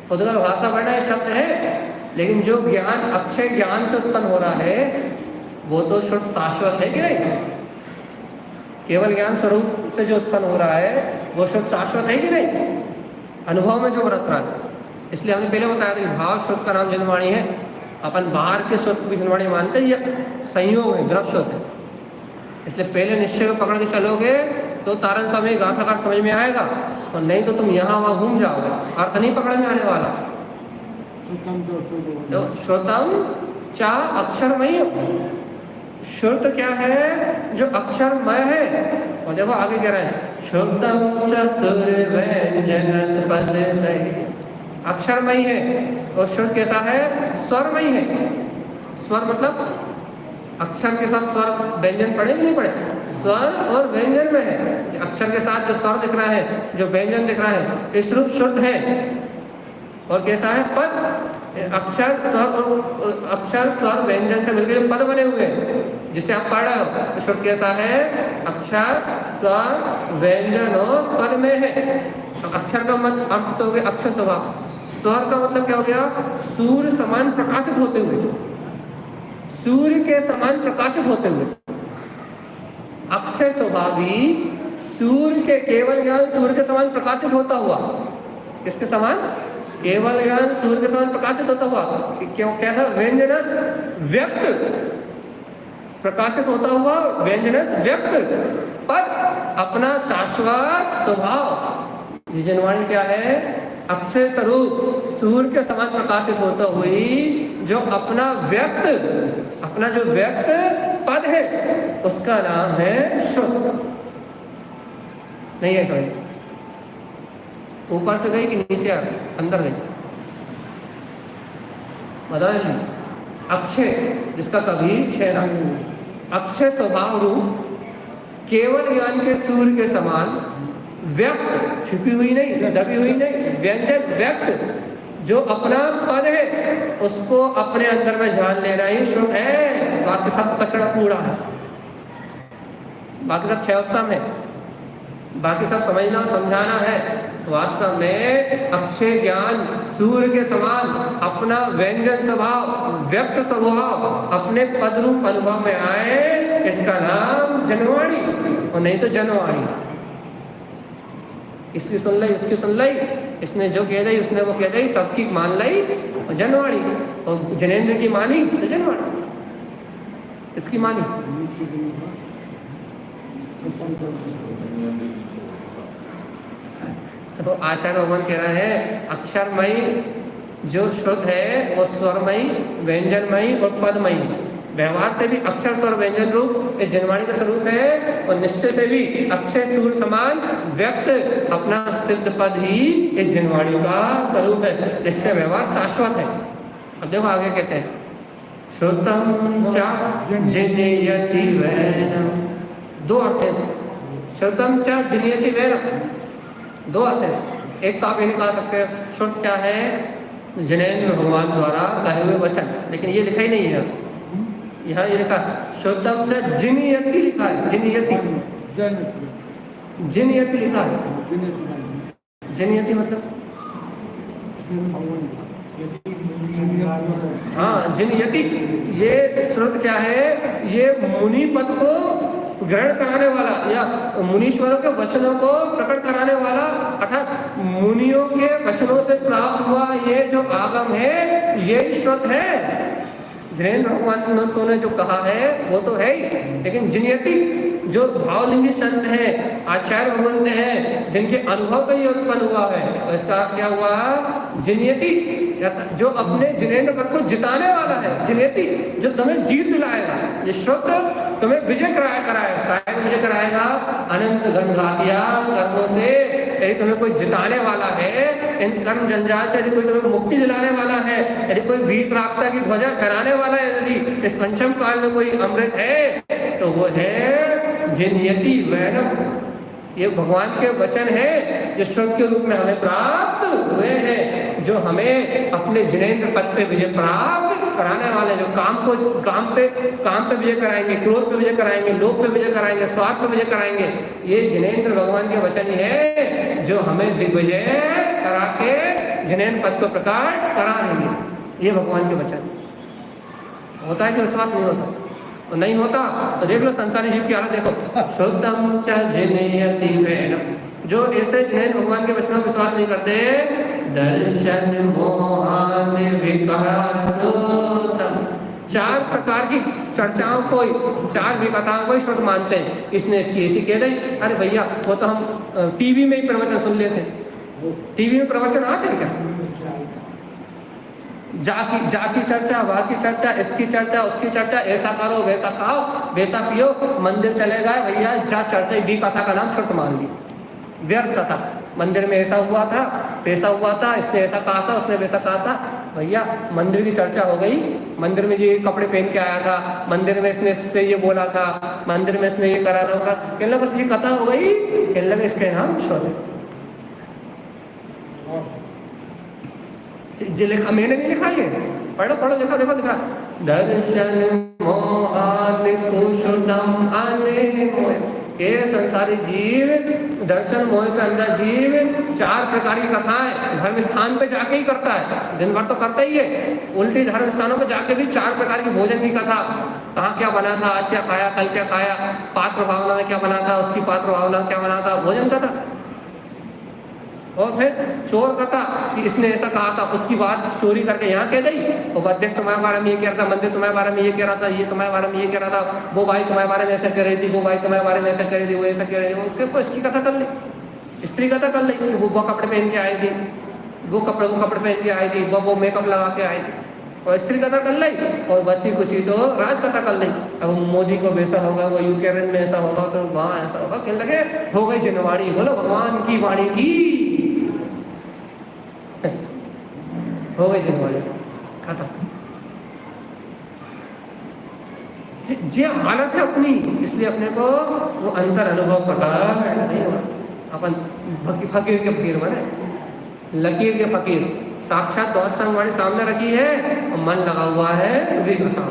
पुद्गल भाषा वर्णा ये शब्द है, लेकिन जो ज्ञान अक्षय ज्ञान से उत्पन्न हो रहा है वो तो शुद्ध शाश्वत है कि नहीं? केवल ज्ञान स्वरूप से जो उत्पन्न हो रहा है वो शुद्ध शाश्वत है कि नहीं? अनुभव में जो बरत रहा है। इसलिए हमने पहले बताया था कि भाव शुद्ध का नाम जनवाणी है। अपन बाहर के शुद्ध की जनवाणी मानते हैं, ये संयोग है, द्रव शुद्ध है। इसलिए पहले निश्चय को पकड़ के चलोगे तो तारण समय गाथाकार समझ में आएगा, और नहीं तो तुम यहाँ वहाँ घूम जाओगे, अर्थ नहीं पकड़ में आने वाला। तो श्रुतम चा अक्षरमय, श्रुत क्या है? जो अक्षरमय है। और देखो आगे कह रहे हैं श्रुतम च सुर व्यंजन पद सही, अक्षरमय है। और श्रुत कैसा है? स्वरमय है। स्वर मतलब अक्षर के साथ स्वर व्यंजन पड़े कि नहीं पड़े? स्वर और व्यंजन में है। अक्षर के साथ जो स्वर दिख रहा है, जो व्यंजन दिख रहा है, इस रूप शुद्ध है। और कैसा है? पद, अक्षर स्वर व्यंजन से मिलकर जो पद बने हुए हैं जिसे आप पढ़ रहे हो, तो शुद्ध कैसा है? अक्षर स्वर व्यंजन और पद में है। तो अक्षर का मतलब अर्थ तो हो गया अक्षर स्वभाव। स्वर का मतलब क्या हो गया? सूर्य समान प्रकाशित होते हुए, सूर्य के समान प्रकाशित होते हुए। अक्षय स्वभावी सूर्य के केवल ज्ञान सूर्य के समान प्रकाशित होता हुआ। किसके समान? केवल ज्ञान सूर्य के समान प्रकाशित होता हुआ। क्यों? कैसा? व्यंजनस व्यक्त, प्रकाशित होता हुआ व्यंजनस व्यक्त। पद अपना शाश्वत स्वभाव। ये जनवाणी क्या है? अक्षय स्वरूप सूर्य के समान प्रकाशित होता हुई जो अपना व्यक्त, अपना जो व्यक्त पद है उसका नाम है शुद्ध। नहीं है? सॉरी, ऊपर से गई कि नीचे आ अंदर गई? बता दीजिए। अक्षय जिसका कभी क्षय नहीं, अक्षय स्वभाव रूप केवल ज्ञान के सूर्य के समान व्यक्त, छिपी हुई नहीं, दबी हुई नहीं, व्यंजन व्यक्त जो अपना पद है उसको अपने अंदर में जान लेना ही शुद्ध है। बाकी सब कचरा कूड़ा है, बाकी सब क्षयोत्सम है, बाकी सब समझना समझाना है। वास्तव में अक्षय ज्ञान सूर्य के समान अपना व्यंजन स्वभाव, व्यक्त स्वभाव अपने पद रूप अनुभव में आए, इसका नाम जनवाणी, और नहीं तो जनवाणी। इसकी सुन ली, उसकी सुन ली, इसने जो कह दी उसने वो कह दी, सबकी मान ली और जनवाणी। और जनेन्द्र की मानी तो जनवाणी, इसकी मानी। तो आचार्य भगवान कह रहे हैं अक्षरमयी जो शुद्ध है वो स्वरमयी, व्यंजनमयी और पदमयी। व्यवहार से भी अक्षर स्वर व्यंजन रूप ये जनवाणी का स्वरूप है, और निश्चय से भी अक्षय सूर्य समान व्यक्त अपना सिद्ध पद ही एक जनवाणी का स्वरूप है, जिससे व्यवहार शाश्वत है। अब देखो आगे कहते हैं श्रुतम च जिनयति वैनम, दो अर्थ है। श्रुतम च जिनयति वैनम, दो अर्थ है। एक तो आप ये निकाल सकते हैं श्रुत क्या है? जनेन्द्र भगवान द्वारा कहे हुए वचन, लेकिन ये लिखा ही नहीं है यहाँ। ये लिखा श्रुतम से जिनयति लिखा है, जिनयति, जिनयति लिखा है। जिनयति मतलब हाँ, जिनयति ये श्रुत क्या है? ये मुनि पद को ग्रहण कराने वाला या मुनीश्वरों के वचनों को प्रकट कराने वाला, अर्थात मुनियों के वचनों से प्राप्त हुआ ये जो आगम है ये श्रुत है। जनेन्द्र भगवान ने जो कहा है वो तो है ही, लेकिन जिनयति जो भावलिंगी संत हैं, आचार्य भगवंत हैं, जिनके अनुभव से ये उत्पन्न हुआ है, और इसका क्या हुआ, जिनयति, जो अपने जिनेंद्र पद को जिताने वाला है, जिनयति जो तुम्हें जीत दिलाएगा, ये श्रुत तुम्हें विजय कराएगा, विजय कराएगा अनंत घनघातिया कर्मों से। यदि तुम्हें कोई जिताने वाला है इन कर्म जंजाल से, यदि कोई तुम्हें मुक्ति दिलाने वाला है, यदि कोई वीर प्राप्तता की ध्वजा फहराने वाला है, यदि इस पंचम काल में कोई अमृत है तो वो है जिनयति वैनम। ये भगवान के वचन है जो श्रुत के रूप में हमें प्राप्त हुए हैं, जो हमें अपने जिनेंद्र पद पे विजय प्राप्त कराने वाले, जो काम पे विजय कराएंगे, क्रोध पे विजय कराएंगे, लोभ पे विजय कराएंगे, स्वार्थ पे विजय कराएंगे। ये जिनेंद्र भगवान के वचन ही है जो हमें दिग्विजय करा के जिनेंद्र पद को प्रकट करा देंगे। ये भगवान के वचन होता है कि विश्वास नहीं होता, तो नहीं होता तो देख लो संसारी जीव की हालत देखो। शुद्धम च जिनयति वैनम, जो ऐसे जिनेंद्र भगवान के वचनों पर विश्वास नहीं करते, दर्शन मोहान विकासोतम, चार प्रकार की चर्चाओं को, चार विकथाओं को ही शुद्ध मानते हैं। इसने इसकी ऐसी कह दी, अरे भैया वो तो हम टीवी में ही प्रवचन सुन लेते, टीवी में प्रवचन आते हैं क्या, जाकी चर्चा, वहाँ की चर्चा, इसकी चर्चा, उसकी चर्चा, ऐसा करो, वैसा खाओ, वैसा पियो, मंदिर चले गए भैया, जा चर्चा भी कथा का नाम शुद्ध मान ली, व्यर्थ कथा। मंदिर में ऐसा हुआ था, वैसा हुआ था, इसने ऐसा कहा था, उसने वैसा कहा था। भैया मंदिर की चर्चा हो गई, मंदिर में ये कपड़े पहन के आया था, मंदिर में इसने इससे ये बोला था, मंदिर में इसने ये करा था, कहने लगा बस ये कथा हो गई, कहने लगा इसके नाम शुद्ध। जो लिखा मैंने नहीं लिखा, ये पढ़ो पढ़ो, लिखा देखो लिखा, दर्शन मोहान कुशुदम आने मोह। ये संसारी जीव, दर्शन मोह से अंधा जीव, चार प्रकार की कथाएं धर्म स्थान पे जाके ही करता है, दिन भर तो करता ही है, उल्टी धर्म स्थानों पे जाके भी चार प्रकार की भोजन की कथा, कहाँ क्या बना था, आज क्या खाया, कल क्या खाया, पात्र भावना में क्या बना था, उसकी पात्र भावना क्या बना था, भोजन कथा। और फिर चोर कथा कि इसने ऐसा कहा था, उसकी बात चोरी करके यहाँ कह दी, वो अध्यक्ष तुम्हारे बारे में ये कह रहा था, मंदिर तुम्हारे बारे में ये कह रहा था, ये तुम्हारे बारे में ये कह रहा था, वो भाई तुम्हारे बारे में ऐसा कह रही थी, वो भाई तुम्हारे बारे में ऐसा कह रही थी, वो ऐसा कह रही थी, वो इसकी कथा कर ली, स्त्री कथा कर ली, वो कपड़े पहन के आई थी, वो कपड़े पहन के आई थी, वो मेकअप लगा के आई थी, और स्त्री कथा कर ली, और बची कुछ तो राज कथा कर ली। अब मोदी को वैसा होगा, वो यूक्रेन में ऐसा होगा, तो वहाँ ऐसा होगा, कहने लगे हो गई जनवाणी, बोलो भगवान की वाणी की हो गई जनवाणी खत्म। ये हालत है अपनी, इसलिए अपने को वो अंतर अनुभव प्रकट नहीं हुआ। अपन फकीर के फकीर बने, लकीर के फकीर, साक्षात द्वादश संगवाणी सामने रखी है और मन लगा हुआ है विकथा,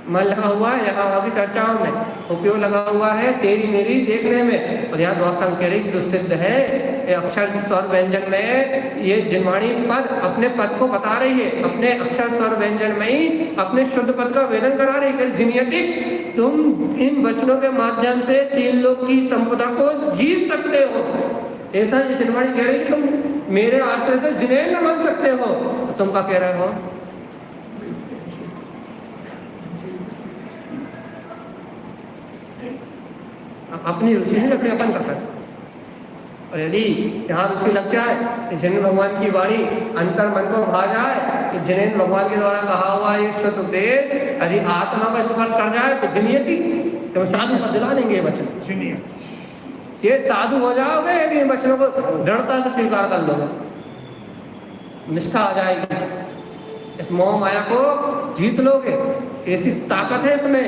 मन लगा हुआ है यहाँ वहाँ की चर्चाओं में, उपयोग लगा हुआ है तेरी मेरी देखने में। और यहाँ द्वादश संग कह रही कि सिद्ध है अक्षर स्वर व्यंजन में, ये जिनवाणी पद अपने पद को बता रही है, अपने अक्षर स्वर व्यंजन में ही अपने शुद्ध पद का वेदन करा रही है। जिनयति, तुम इन वचनों के माध्यम से तीन लोक की संपदा को जीत सकते हो। ऐसा ये जिनवाणी कह रही है कि तुम मेरे आश्रय से जिनेंद्र बन सकते हो, तो तुम क्या कह रहे हो? अपनी रुचि से अपने अपन कर सकते। और यदि यहाँ रुचि लग जाए कि जिनेंद्र भगवान की वाणी अंतर मन को भा जाए, कि जिनेंद्र भगवान के द्वारा कहा हुआ ये शुद्ध उपदेश यदि आत्मा को स्पर्श कर जाए तो जिनयति, तो साधु को दिला देंगे ये वचन, ये साधु हो जाओगे यदि इन वचनों को दृढ़ता से स्वीकार कर लोगे, निष्ठा आ जाएगी, इस मोह माया को जीत लोगे, ऐसी ताकत है इसमें।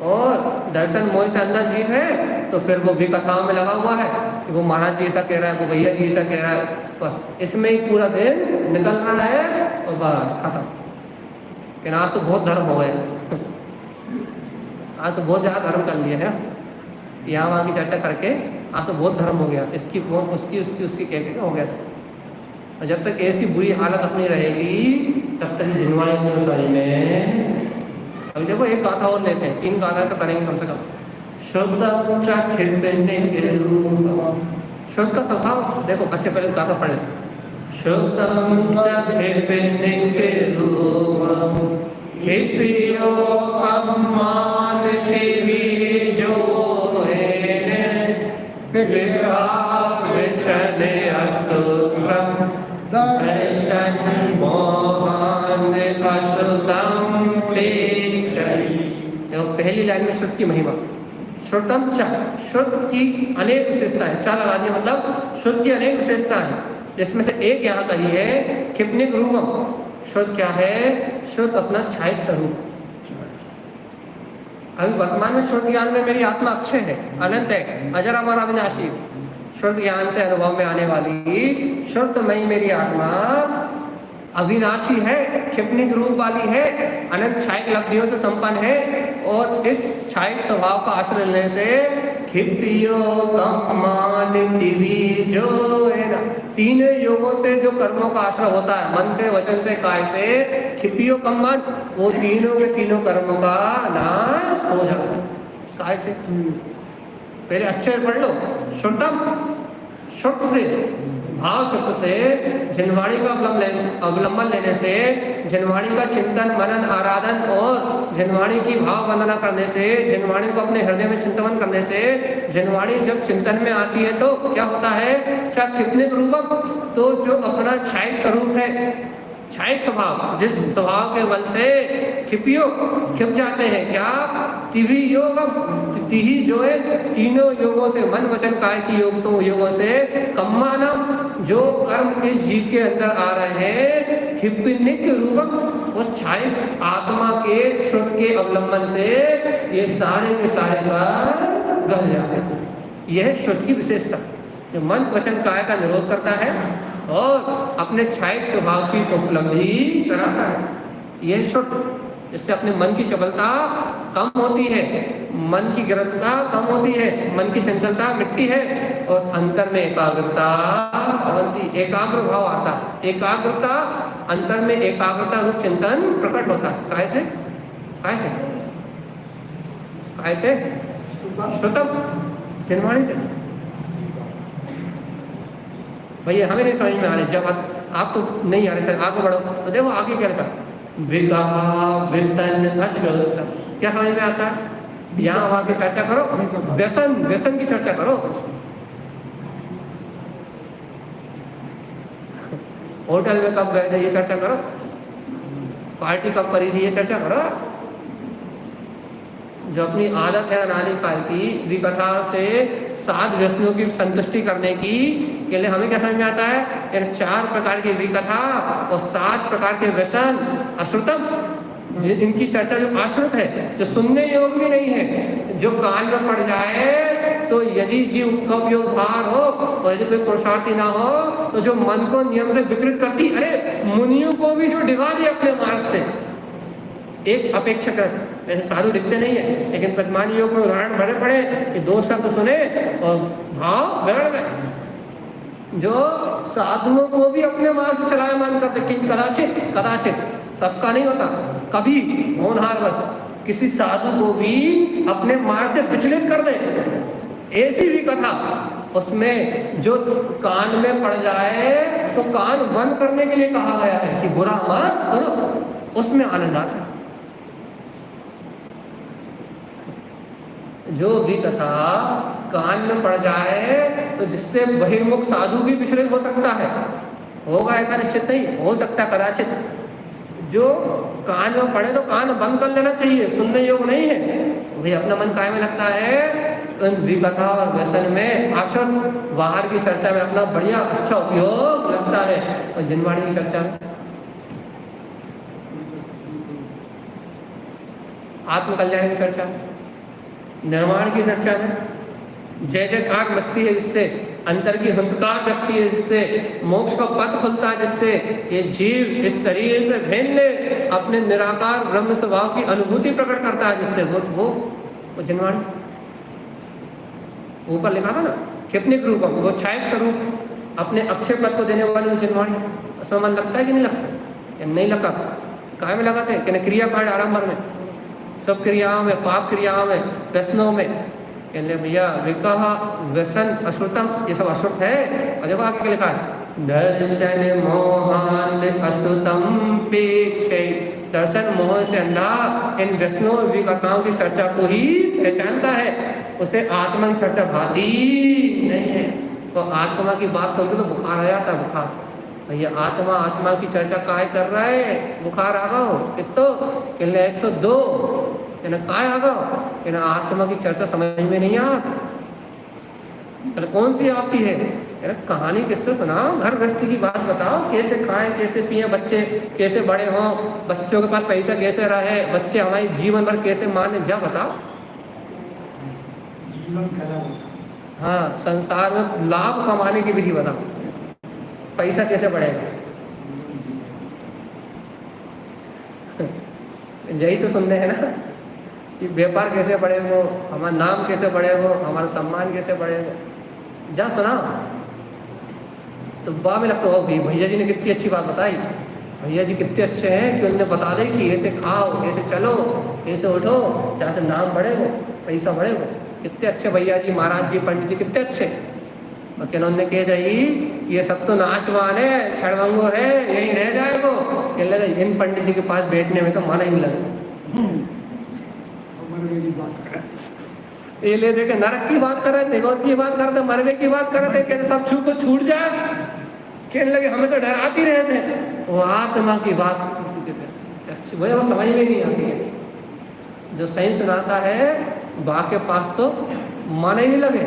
और दर्शन मोह से अंदर जीव है तो फिर वो भी कथाओं में लगा हुआ है कि वो महाराज जी ऐसा कह रहा है, वो भैया जी ऐसा कह रहा है, बस इसमें ही पूरा दिन निकल रहा है और बस खत्म। लेकिन आज तो बहुत धर्म हो गए, आज तो बहुत ज़्यादा धर्म कर लिए है, यहाँ वहाँ की चर्चा करके आज तो बहुत धर्म हो गया, इसकी वो उसकी उसकी उसकी कह के हो गया। और जब तक ऐसी बुरी हालत अपनी रहेगी तब तक जिनवाणी में। अभी देखो एक गाथा और लेते हैं, 3 गाथा तो करेंगे कम से कम। शुद्ध का स्वभाव देखो, अच्छे पहले गाथा पढ़ लेते। शुद्धम च खिपियो कम्मान तिवी जो विषण अस्तुत्रम दर्शन मोहन अश्रुतम प्रेक्षय। देखो पहली लाइन में श्रुत की महिमा, श्रुतम च, श्रुत की अनेक विशेषताएं, चा लगा दिया मतलब श्रुत की अनेक विशेषताएं, जिसमें से एक यहाँ कही है क्षिप्निक रूपम। श्रुत क्या है? श्रुत अपना छायक स्वरूप। अभी वर्तमान में श्रुत ज्ञान में मेरी आत्मा अक्षय है, अनंत है, अजर अमर अविनाशी। श्रुत ज्ञान से अनुभव में आने वाली श्रुतमयी मेरी आत्मा अविनाशी है, क्षिप्निक रूप वाली है, अनंत छायक लब्धियों से संपन्न है। और इस छायक स्वभाव का आश्रय लेने से खिपियो कम्मान दिवी जो है ना, तीन योगों से जो कर्मों का आश्रय होता है, मन से, वचन से, काय से, खिपियो कम्मान, वो तीनों के तीनों कर्मों का नाश हो जाता है। काय से? पहले अच्छे पढ़ लो। श्रुतम, श्रुत से, भाव श्रुत से, जिनवाणी का अवलंबन लेने से, जिनवाणी का चिंतन मनन आराधन और जिनवाणी की भाव वंदना करने से, जिनवाणी को अपने हृदय में चिंतन करने से, जिनवाणी जब चिंतन में आती है तो क्या होता है? चाहे क्षिप्निक रूपम, तो जो अपना छायक स्वरूप है, छायक स्वभाव, जिस स्वभाव के बल से खिपियो खिप जाते हैं, क्या? तिवी योगम, तिही जो है तीनों योगों से, मन वचन काय की योगों से, कम्मानम जो कर्म इस जीव के अंदर आ रहे हैं, खिपिनिक रूपम, वो छायक आत्मा के श्रुत के अवलंबन से ये सारे के सारे कर्म गल जाते हैं। यह है श्रुत की विशेषता, जो मन वचन काय का निरोध करता है और अपने छायक स्वभाव की उपलब्धि कराता है। यह श्रुत, इससे अपने मन की चपलता कम होती है, मन की गिरफ्ता कम होती है, मन की चंचलता मिटती है और अंतर में एकाग्रता बनती, एकाग्र भाव आता है। एकाग्रता, अंतर में एकाग्रता रूप चिंतन प्रकट होता है। काय से? काय से? काय से? श्रुतम, जिनवाणी से। भैया हमें नहीं समझ में आ रही, जब आप तो नहीं आ रहे सर, आगे बढ़ो तो देखो आगे क्या लिखा, व्यसन अश्रुतम, क्या समझ में आता है? यहाँ वहाँ की चर्चा करो, व्यसन, व्यसन की चर्चा करो। होटल में कब गए थे ये चर्चा करो, पार्टी कब करी थी ये चर्चा करो। जो अपनी आदत है अनादि काल की विकथा से 7 व्यसनों की संतुष्टि करने की के लिए हमें क्या समझ में आता है? 4 प्रकार की विकथा और 7 प्रकार के व्यसन अश्रुतम, इनकी चर्चा जो अश्रुत है, जो सुनने योग्य भी नहीं है, जो कान में पड़ जाए तो यदि जीव कब योग भार हो और यदि कोई पुरुषार्थी ना हो तो जो मन को नियम से विकृत करती, अरे मुनियों को भी जो डिगा दिया अपने मार्ग से, एक अपेक्षाकृत, वैसे साधु दिखते नहीं है लेकिन पद्मानी योग में उदाहरण भरे पड़े कि 2 शब्द सुने और भाव बिगड़ गए। जो साधुओं को भी अपने मार्ग से चलायमान करते, किंच कदाचित, कदाचित, सबका नहीं होता, कभी होनहार बस किसी साधु को भी अपने मार्ग से विचलित कर दे, ऐसी भी कथा उसमें जो कान में पड़ जाए तो कान बंद करने के लिए कहा गया है कि बुरा मत सुनो, उसमें आनंद आता है। जो भी कथा कान में पड़ जाए तो जिससे बहिर्मुख साधु भी विचलित हो सकता है, होगा ऐसा निश्चित नहीं, हो सकता है कदाचित। जो कान में पड़े तो कान बंद कर लेना चाहिए, सुनने योग नहीं है भाई, अपना मन काय में लगता है विकथा और व्यसन में, आश्रम बाहर की चर्चा में अपना बढ़िया अच्छा उपयोग लगता है, और जिनवाणी की चर्चा में, आत्मकल्याण की चर्चा, निर्माण की चर्चा में जय जयकार मस्ती है, जिससे अंतर की हंतकार जगती है, जिससे मोक्ष का पथ खुलता है, जिससे ये जीव इस शरीर से भिन्न अपने निराकार ब्रह्म स्वभाव की अनुभूति प्रकट करता है, जिससे वो जिनवाणी ऊपर लिखा था ना, क्षिप्निक रूपम, वो छायक स्वरूप अपने अक्षय पद को देने वाली जिनवाणी, उसमें मन लगता है कि नहीं लगता? नहीं लगा, काय में लगाते हैं कि क्रिया पाठ आरंभ में, सब क्रियाओं में, पाप क्रियाओं में, व्यसनों में, कहले भैया विकह व्यसन अश्रुतम, ये सब अश्रुत है। और देखो आगे क्या लिखा है, दर्शन मोहान अश्रुतम पेक्षे, दर्शन मोह से अंधा इन वैष्णव विकथाओं की चर्चा को ही पहचानता है, उसे आत्मा की चर्चा भाती नहीं है। तो आत्मा की बात सुनते तो बुखार आ जाता है, बुखार। भैया आत्मा की चर्चा काय कर रहा है, बुखार आ गो कितो कहने 102 कहना काय आ गो कहना आत्मा की चर्चा समझ में नहीं आ, कौन सी आती है, कहानी किससे सुनाओ, घर गृहस्थी की बात बताओ, कैसे खाएं कैसे पिए, बच्चे कैसे बड़े हों, बच्चों के पास पैसा कैसे रहे, बच्चे हमारी जीवन भर कैसे माने, जा बताओ। जीवन कला हाँ, संसार में लाभ कमाने की विधि बताओ, पैसा कैसे बढ़ेगा। यही तो सुनते हैं ना कि व्यापार कैसे बढ़ेगा, हमारा नाम कैसे बढ़ेगा, हमारा सम्मान कैसे बढ़ेगा, जा सुना। तो बाद में लगता हो भैया जी ने कितनी अच्छी बात बताई, भैया जी कितने अच्छे हैं कि उन्होंने बता दें कि ऐसे खाओ ऐसे चलो ऐसे उठो, जहाँ से नाम बढ़ेगा पैसा बढ़ेगा। कितने अच्छे भैया जी, महाराज जी, पंडित जी कितने अच्छे। और क्या उन्होंने कह दी ये सब तो नाशवान है, क्षणभंगुर है, यही रह जाएगा। कह लगा इन पंडित जी के पास बैठने में तो मन ही नहीं लगा। ये ले देखे नरक की बात कर रहे थे, गौत की बात कर रहे थे, मरने की बात कर रहे थे, कहते सब छू को छूट जाए। कहने लगे हमें तो डराती रहे थे, वो आत्मा की बात वही वो समझ में नहीं आती है। जो सही सुनाता है बा के पास तो मन ही नहीं लगे,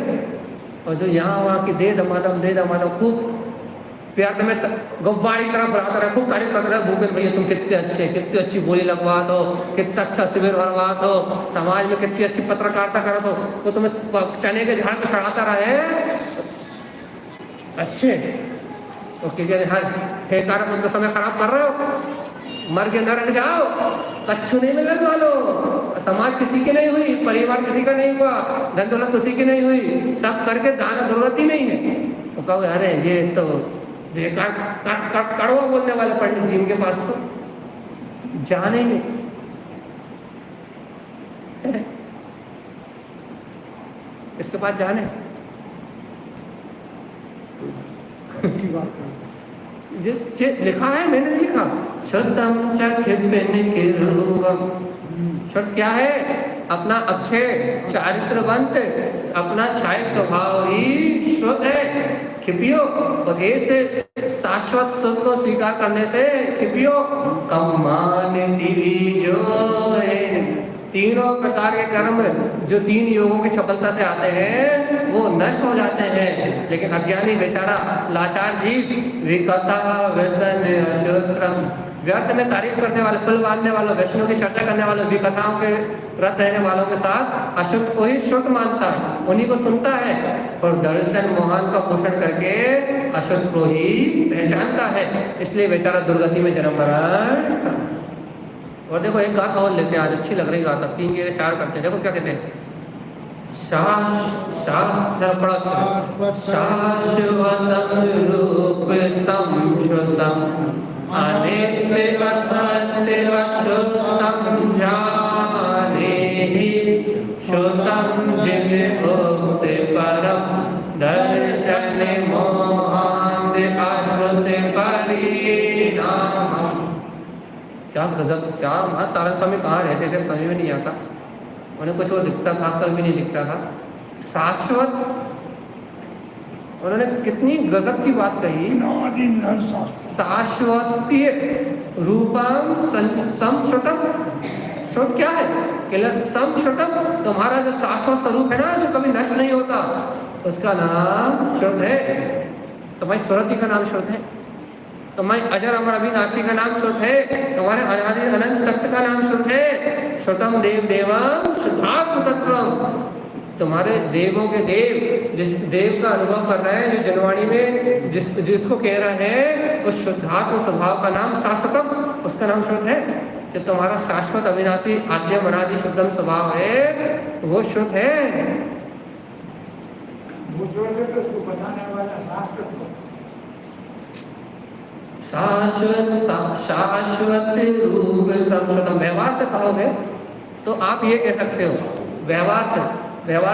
और जो यहाँ वहाँ की दे दमादम खूब प्यार में गुब्बारी तरह बढ़ाता रहे, खूब तारीफ करता रहे, भूपेंद्र भैया तुम कितने अच्छे, कितनी अच्छी बोली लगवा दो, कितना अच्छा शिविर भरवा दो, समाज में कितनी अच्छी पत्रकारिता करा दो, तो तुम्हें चने के झाड़ पे चढ़ाता रहे अच्छे। तो हर ठेकेदार तुम तो समय खराब कर रहे हो, मर के नरक जाओ, कच्छु नहीं मिलने वालो, समाज किसी की नहीं हुई, परिवार किसी का नहीं हुआ, धन दौलत किसी की नहीं हुई, सब करके दाना दुर्गति नहीं है। तो कहो अरे ये तो बेकार कड़वा बोलने वाले पंडित जी, इनके पास तो जाने ही नहीं। इसके पास जाने की बात लिखा है, मैंने नहीं लिखा। शुद्धम शुद्ध क्या है, अपना अक्षय चारित्रवंत, अपना छायक स्वभाव ही शुद्ध है। खिपियो और ऐसे शाश्वत सुख को स्वीकार करने से खिपियो कमान जो है। तीनों प्रकार के कर्म जो तीन योगों की चपलता से आते हैं वो नष्ट हो जाते हैं, लेकिन अज्ञानी बेचारा लाचार जीव विकता व्यसन अशुत्रम, व्यर्थ में तारीफ करने वाले, पुल बांधने वालों, वैष्णव की चर्चा करने वालों, विकथाओं के रत रहने वालों के साथ अशुद्ध को ही शुद्ध मानता है, उन्हीं को सुनता है, और दर्शन मोहन का पोषण करके अशुद्ध को ही पहचानता है। इसलिए बेचारा दुर्गति में जन्म मरण। और देखो एक गाथा और लेते हैं, आज अच्छी लग रही गाथा, 3 के 4 करते हैं। देखो क्या कहते हैं, शाश्वतम रूप संश्रुतम अनित्य असत्य अश्रुतम जाने श्रुतम जिन भक्ति परम दर्शन मोहांत अश्रुत परिणाम। क्या गजब, क्या तारण स्वामी कहाँ रहते थे समझ में नहीं आता, उन्हें कुछ और दिखता था, कल भी नहीं दिखता था। शाश्वत, उन्होंने कितनी गजब की बात कही, शाश्वतीय रूपम समश्रुतम। श्रुत क्या है, केवल समश्रुतम, तुम्हारा जो शाश्वत स्वरूप है ना, जो कभी नष्ट नहीं होता, उसका नाम श्रुत है। तुम्हारी स्वरती का नाम श्रुत है, तुम्हारे अजर अमर अविनाशी का नाम श्रुत है, तुम्हारे अनादि अनंत तत्व का नाम श्रुत है। श्रुतम देव देवम शुद्धात्म तत्वम, तुम्हारे देवों के देव, जिस देव का अनुभव कर रहे हैं, जो जनवाणी में जिसको कह रहे हैं, उस शुद्धात्म स्वभाव का नाम शाश्वतम, उसका नाम श्रुत है। जो तुम्हारा शाश्वत अविनाशी आद्यम अनादि शुद्धम स्वभाव है, वो श्रुत है। उसको बताने वाला शास्त्र शाश्वत रूप संश्रुतम। व्यवहार से कहोगे तो आप ये कह सकते हो, व्यवहार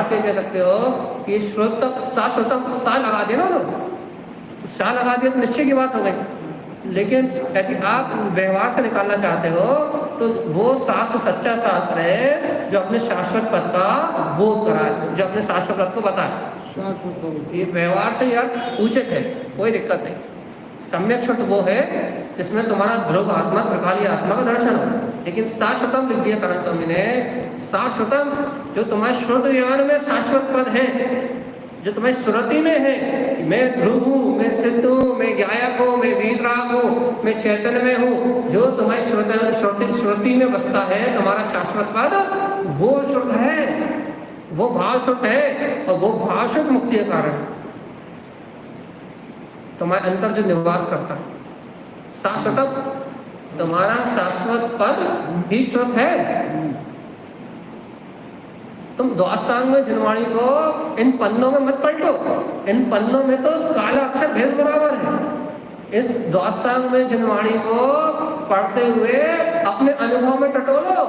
से कह सकते हो कि श्रुत शाश्वतम, सा लगा देना लोग, तो सा लगा दिया तो निश्चय की बात हो गई। लेकिन यदि आप व्यवहार से निकालना चाहते हो तो वो शास्त्र सच्चा शास्त्र है जो अपने शाश्वत पद का बोध कराए, जो अपने शाश्वत पद को बताए। शाश्वत स्वरूप। ये व्यवहार से यार उचित है, कोई दिक्कत नहीं। सम्यक श्रुत वो है जिसमें तुम्हारा ध्रुव आत्मा त्रिकाली आत्मा का दर्शन हो। लेकिन शाश्वतम लिख दिया करण स्वामी ने, शाश्वतम जो तुम्हारे श्रुत ज्ञान में शाश्वत पद है, जो तुम्हारी श्रुति में है, मैं ध्रुव हूँ, मैं सिद्ध हूँ, मैं गायक हूँ, मैं वीतराग हूँ, मैं चैतन्य में हूँ, जो तुम्हारी श्रुति में बसता है तुम्हारा शाश्वत पद, वो श्रुत है, वो भाव श्रुत है, और वो भाव श्रुत मुक्ति का कारण है। तुम्हारे अंतर जो निवास करता है शाश्वत, तुम्हारा शाश्वत पद ही श्रुत है। तुम द्वासांग में जिनवाणी को इन पन्नों में मत पलटो, इन पन्नों में तो काला अक्षर भेद बराबर है। इस द्वासांग में जिनवाणी को पढ़ते हुए अपने अनुभव में टटोलो।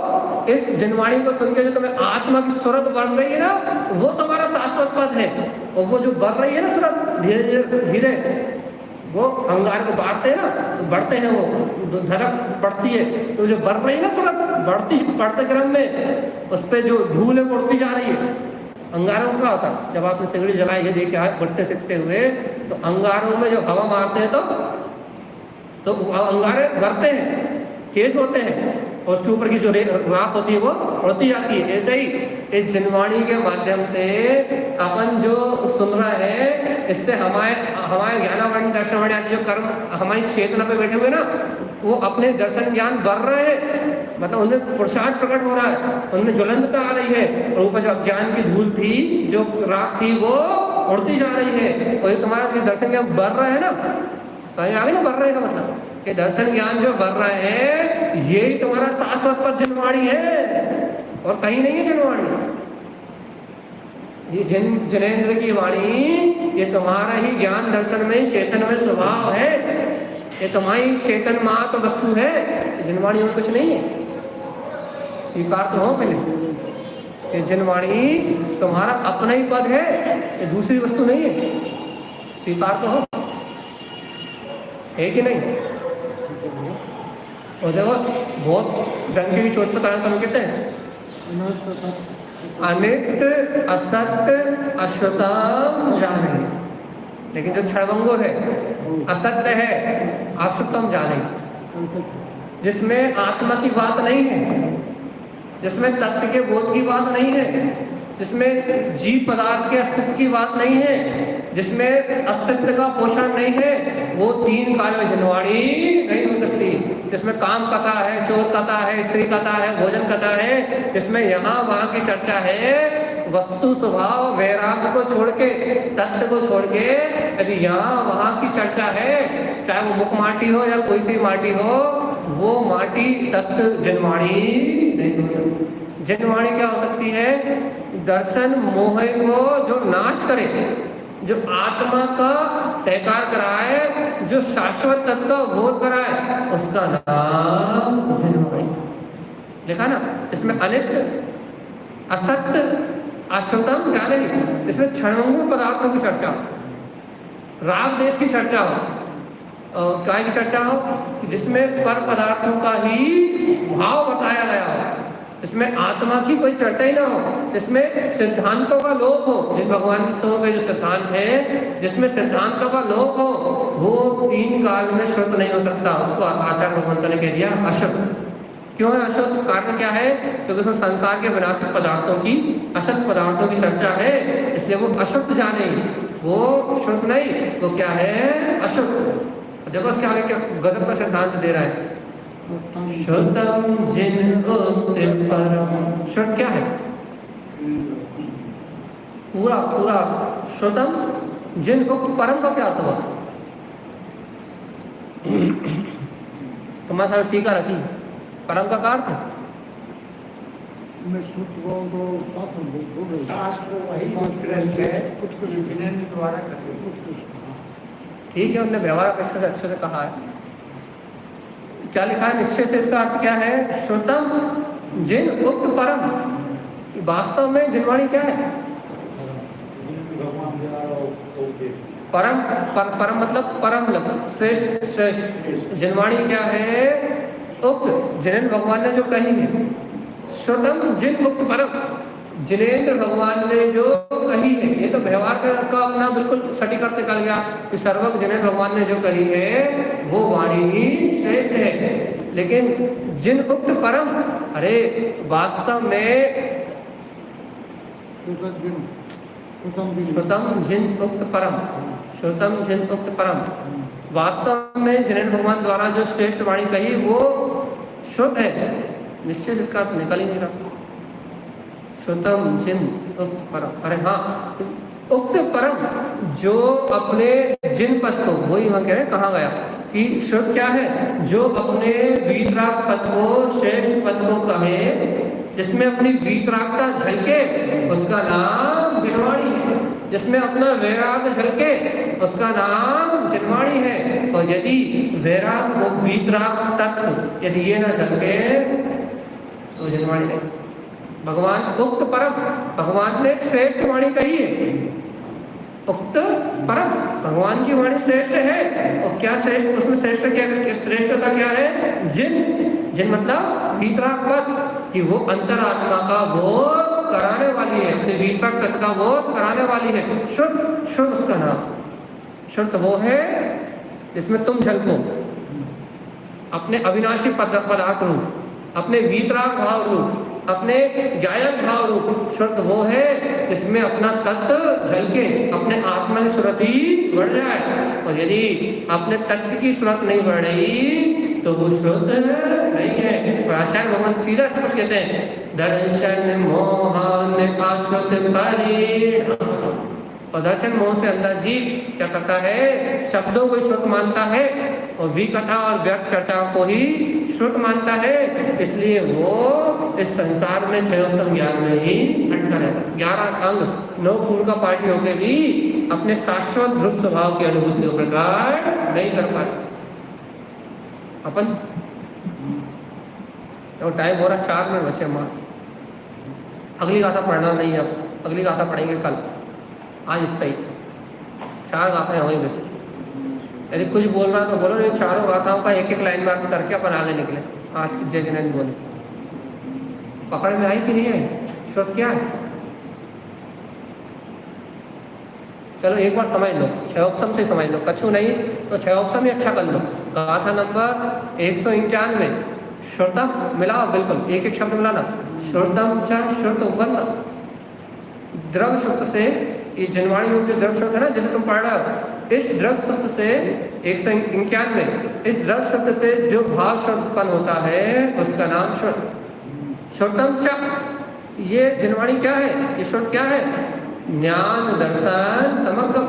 इस जिनवाणी को सुन के जो तुम्हें आत्मा की सूरत बढ़ रही है ना, वो तुम्हारा शाश्वत पद है। और वो जो बढ़ रही है ना सूरत धीरे धीरे, वो अंगार को बांटते हैं ना, तो बढ़ते हैं, वो धड़क बढ़ती है, तो जो बढ़ रही है ना सूरत बढ़ते क्रम में उस पर जो धूल है उड़ती जा रही है। अंगारों का होता है, जब आपने सिगड़ी जलाई है देखे आए भट्टे सिकते हुए, तो अंगारों में जब हवा मारते हैं तो अंगारे बढ़ते हैं, तेज होते हैं, और उसके ऊपर की जो राख होती है वो उड़ती जाती है। ऐसे ही इस जिनवाणी के माध्यम से अपन जो सुन रहे हैं, इससे हमारे ज्ञानावरणी दर्शनवाणी आदि जो कर्म हमारी चेतना पे बैठे हुए ना, वो अपने दर्शन ज्ञान बढ़ रहे हैं, मतलब उनमें पुरुषार्थ प्रकट हो रहा है, उनमें ज्वलंतता आ रही है, और ऊपर जो अज्ञान की धूल थी, जो राख थी, वो उड़ती जा रही है। और ये तुम्हारा जो दर्शन ज्ञान बढ़ रहा है ना, समझ आ गई ना, बढ़ रहे का मतलब कि दर्शन ज्ञान जो बढ़ रहा है, यही तुम्हारा शाश्वत पद जिनवाणी है, और कहीं नहीं है जिनवाणी। ये जिनेंद्र की वाणी, ये तुम्हारा ही ज्ञान दर्शन में चेतन में स्वभाव है, ये तुम्हारी चेतन मात्र वस्तु है, जिनवाणी और कुछ नहीं है। स्वीकार तो हो पहले, ये जिनवाणी तुम्हारा अपना ही पद है, ये दूसरी वस्तु नहीं है। स्वीकार तो हो, है कि नहीं? और देखो बहुत डंके की चोट पर तरह समझ कहते हैं, अनित्य असत्य अश्रुतम जाने। लेकिन जो क्षणभंगुर है, असत्य है, अश्रुतम जाने, जिसमें आत्मा की बात नहीं है, जिसमें तत्व के बोध की बात नहीं है, जिसमें जीव पदार्थ के अस्तित्व की बात नहीं है, जिसमें अस्तित्व का पोषण नहीं है, वो तीन काल में जिनवाणी नहीं हो सकती। जिसमें काम कथा है, चोर कथा है, स्त्री कथा है, भोजन कथा है, जिसमें यहाँ वहाँ की चर्चा है, वस्तु स्वभाव वैराग्य को छोड़ के, तत्व को छोड़ के यदि यहाँ वहाँ की चर्चा है, चाहे वो मुख माटी हो या कोई सी माटी हो, वो माटी तत्व जिनवाणी नहीं हो सकती। जिनवाणी क्या हो सकती है? दर्शन मोह को जो नाश करे, जो आत्मा का सहकार कराए, जो शाश्वत तत्व का बोध कराए, उसका नाम जिनवाणी। लिखा ना, इसमें अनित्य असत्य अश्रुतम जाने, इसमें क्षणभंगुर पदार्थों की चर्चा, राग देश की चर्चा हो, काय की चर्चा हो, जिसमें पर पदार्थों का ही भाव बताया गया हो, इसमें आत्मा की कोई चर्चा ही ना हो, जिसमें सिद्धांतों का लोप हो, जिन भगवानों के जो सिद्धांत है, जिसमें सिद्धांतों का लोप हो, वो तीन काल में श्रुत नहीं हो सकता। उसको आचार्य भगवंतों ने कह दिया अशुद्ध। क्यों है अशुद्ध? कारण क्या है? क्योंकि उसमें संसार के विनाशक पदार्थों की, असत पदार्थों की चर्चा है, इसलिए वो अशुद्ध जाने, वो शुद्ध नहीं, वो क्या है? अशुद्ध। देखो उसके आगे क्या गजब का सिद्धांत दे रहा है, शुद्धम जिन परम। शुद्ध क्या है? पूरा पूरा शुद्धम जिन को परम का क्या अर्थ हुआ? तुम्हारे साथ टीका रखी, परम का अर्थ है मैं शुद्ध को शास्त्र बोल रहे शास्त्र वही उत्कृष्ट है, उत्कृष्ट जिनेंद्र द्वारा कथित। ठीक है, उन्होंने व्यवहार अपेक्षा से अच्छे से कहा है। क्या लिखा है निश्चय से? इसका अर्थ क्या है? श्रुतम जिन उक्त परम। वास्तव में जिनवाणी क्या है? परम मतलब परम लग, श्रेष्ठ श्रेष्ठ। जिनवाणी क्या है? उक्त, जिनेंद्र भगवान ने जो कही है। श्रुतम जिन उक्त परम, जिनेंद्र भगवान ने जो कही है। ये तो व्यवहार का अपना बिल्कुल सटीक अर्थ निकल गया कि सर्वज्ञ जिनेंद्र भगवान ने जो कही है वो वाणी ही श्रेष्ठ है। लेकिन जिन उक्त परम, अरे वास्तव में श्रुतम जिन उक्त परम, श्रुतम जिन उक्त परम, वास्तव में जिनेंद्र भगवान द्वारा जो श्रेष्ठ वाणी कही वो श्रुत है। निश्चय इसका अर्थ निकल ही नहीं रहा। श्रुतम जिन उक्त परम, अरे हाँ, उक्त परम जो अपने जिन पद को, वही वहां कह रहे कहाँ गया कि श्रुत क्या है? जो अपने वीतराग पद को, श्रेष्ठ पद को कहे, जिसमें अपनी वीतरागता झलके, उसका नाम जिनवाणी है। जिसमें अपना वैराग झलके, उसका नाम जिनवाणी है। और यदि वैराग को वीतराग तत्व यदि ये ना झलके तो जिनवाणी नहीं। भगवान उक्त परम, भगवान ने श्रेष्ठ वाणी कही है। उक्त परम, भगवान की वाणी श्रेष्ठ है। और क्या श्रेष्ठ, उसमें श्रेष्ठ क्या, श्रेष्ठता क्या है? जिन मतलब वीतराग पद, कि वो अंतरात्मा का बोध कराने वाली है, अपने वीतराग तत्व का बोध कराने वाली है। शुद्ध शुद्ध उसका नाम। शुद्ध वो है जिसमें तुम झलको, अपने अविनाशी पदार्थ रूप, अपने वीतराग भाव रूप, अपने ज्ञायक भाव रूप। शुद्ध वो है जिसमें अपना तत्व झलके, अपने आत्मा की सुरति बढ़ जाए। और यदि अपने तत्व की सुरत नहीं बढ़ रही तो वो शुद्ध नहीं है। और आचार्य भगवान सीधा से कुछ कहते हैं, दर्शन मोहन आश्रुत परिणाम। और दर्शन मोह से अंदर जीव क्या करता है? शब्दों को श्रुत मानता है और विकथा और व्यर्थ चर्चाओं को ही श्रुत मानता है। इसलिए वो इस संसार में क्षयोत्सव ज्ञान में ही अटका रहता है। 11 अंग 9 पूर्व का पाठी होकर भी अपने शाश्वत ध्रुव स्वभाव की अनुभूति को प्रकार नहीं कर पाते। अपन तो टाइम हो रहा 4 मिनट बचे हमारे। अगली गाथा पढ़ना नहीं है, अब अगली गाथा पढ़ेंगे कल। आज इतना ही, 4 गाथाएं होंगी वैसे। यदि कुछ बोल रहा है तो बोलो, नहीं 4 गाथाओं का एक लाइन में अर्थ करके अपन आगे निकले। आज की जय जिनेंद्र बोले, पकड़ में आई कि नहीं है? श्रुत क्या है? चलो एक बार समझ लो, क्षयोपम से समझ लो। कछु नहीं तो क्षयोपम ही अच्छा कर लो। गाथा नंबर 191, श्रुतम मिलाओ, बिल्कुल एक शब्द मिलाना। श्रुतम च श्रुतवत, द्रव शब्द से, ये जनवाणी रूप जो द्रव शब्द है ना, जैसे तुम पढ़ रहे हो, इस द्रव शब्द से 191, इस द्रव शब्द से जो भाव शब्द उत्पन्न होता है उसका नाम श्रुत। श्रुतम च, ये जनवाणी क्या है? ये श्रुत क्या है? ज्ञान दर्शन समग्र,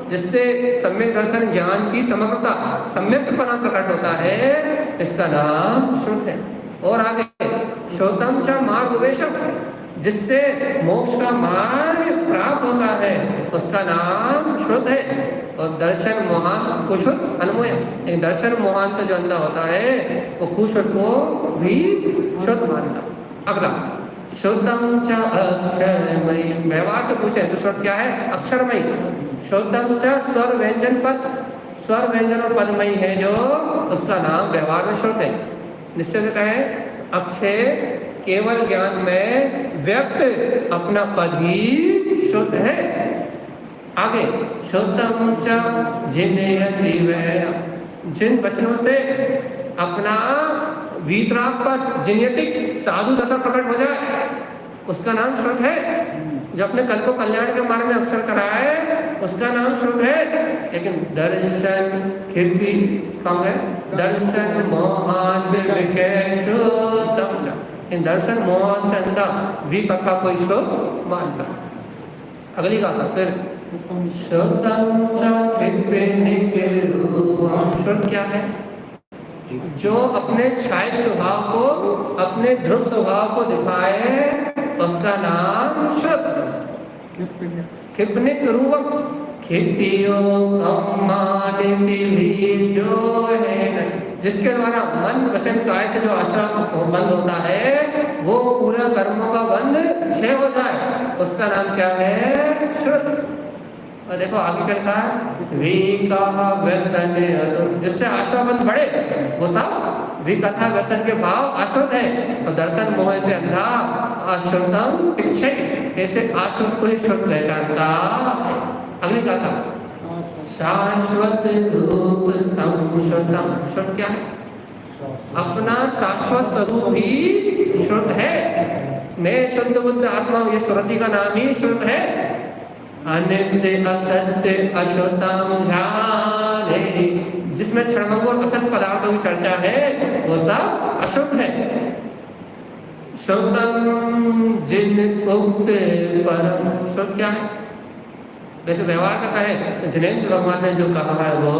जिससे सम्यक दर्शन ज्ञान की समग्रता, सम्यकपना प्रकट होता है, इसका नाम श्रुत है। और आगे श्रुतम च मार्गोपदेशम, जिससे मोक्ष का मार्ग प्राप्त होता है, उसका नाम श्रुत है। और दर्शन मोहन कुशुत अन्वय, दर्शन मोहन से जो अंधा होता है वो कुशुत को भी श्रुत मानता। अगला श्रुतम च अक्षरमयी, व्यवहार से पूछे तो श्रुत क्या है? अक्षरमयी। श्रुतम च स्वर व्यंजन पद, स्वर व्यंजन और पदमयी है जो, उसका नाम व्यवहार में श्रुत है। निश्चय से कहे, अक्षय केवल ज्ञान में व्यक्त अपना पद ही शुद्ध है। आगे श्रुतम च जिनेयति वैर, जिन वचनों से अपना वीतराग पद, जिनेयतिक साधु दशा प्रकट हो जाए, उसका नाम श्रुत है। जो अपने कल को कल्याण के बारे में अक्षर कराए उसका नाम श्रुत है। लेकिन दर्शन खिपी कौन है? दर्शन मोहन श्रुतम च, इन दर्शन मोहन से अंधा वी कथा कोई श्रुत मानता। अगली गाथा फिर श्रुतम च खिपिनिक रूपम, श्रुत क्या है? जो अपने छायक स्वभाव को, अपने ध्रुव स्वभाव को दिखाए, उसका नाम श्रुत। खिपनिक रूपम, खिपियो जो है, जिसके द्वारा मन वचन काय से जो आश्रम बंद होता है वो पूरा कर्मों का बंध क्षय हो जाए, उसका नाम क्या है? श्रुत। और देखो आगे क्या लिखा है, विकथा व्यसन असुत, जिससे आश्वाबंध बढ़े वो सब विकथा व्यसन के भाव आश्रुत है। और दर्शन मोह से अंधा अश्रुतम पिक्षे, ऐसे आश्रुत को ही श्रुत पहचानता है। अगली गाथा, शाश्वत रूप संश्रुतम, श्रुत क्या है? अपना शाश्वत स्वरूप ही श्रुत है। मैं शुद्ध बुद्ध आत्मा हूँ, ये श्रुति का नाम ही श्रुत है। अनित्य असत्य अश्रुतम जाने, जिसमें क्षणभंगुर और असत पदार्थों की चर्चा है वो सब अशुद्ध है। श्रुतम जिन उक्त परम, श्रुत क्या है? वैसे व्यवहार से कहे तो जिनेन्द्र भगवान ने जो कहा है वो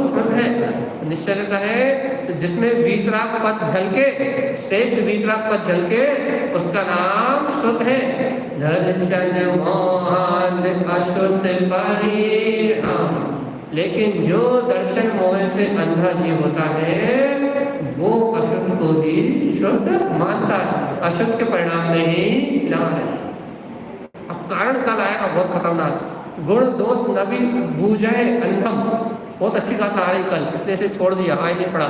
शुद्ध है। निश्चय से कहे तो जिसमें वीतराग पद झलके, श्रेष्ठ वीतराग पद झलके, उसका नाम शुद्ध है। दर्शन मोहान अशुद्ध परिणाम, लेकिन जो दर्शन मोह से अंधा जीव होता है वो अशुद्ध को ही शुद्ध मानता है, अशुद्ध के परिणाम में ही ला है। अब कारण का लाएगा बहुत खतरनाक, गुण दोष नबी बूझे अंधम, बहुत अच्छी कथा आ रही कल, इसलिए इसे छोड़ दिया, आज नहीं पढ़ा।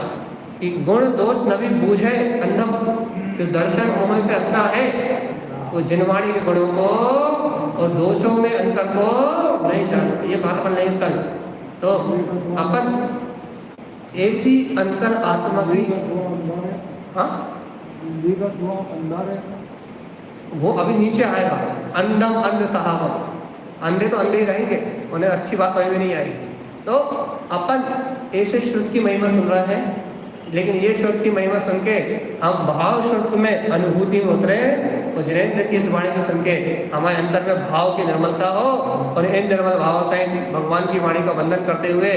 कि गुण दोष नबी बूझे अंधम, जो दर्शन मोह से अंधा है वो जिनवाणी के गुणों को और दोषों में अंतर को नहीं जानता। ये बात अपन नहीं कल, तो अपन ऐसी अंतर आत्मा की, हाँ वो अभी नीचे आएगा। अंधम अंध सहावम, अंधे तो अंधे ही रहेंगे, उन्हें अच्छी बात समझ में नहीं आएगी। तो अपन ऐसे श्रुत की महिमा सुन रहे हैं, लेकिन ये श्रुत की महिमा सुन के हम भाव श्रुत में अनुभूति में उतरे, और जिनेन्द्र की इस वाणी को सुन के हमारे अंदर में भाव की निर्मलता हो, और इन निर्मल भाव से भगवान की वाणी का बंधन करते हुए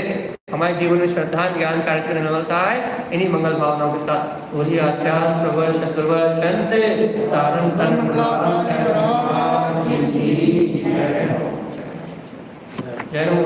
हमारे जीवन में श्रद्धा ज्ञान चारित्र की निर्मलता है। इन्हीं मंगल भावनाओं के साथ बोलिए आचार्य प्रवर शत्रुवर संत सारन जय नमो।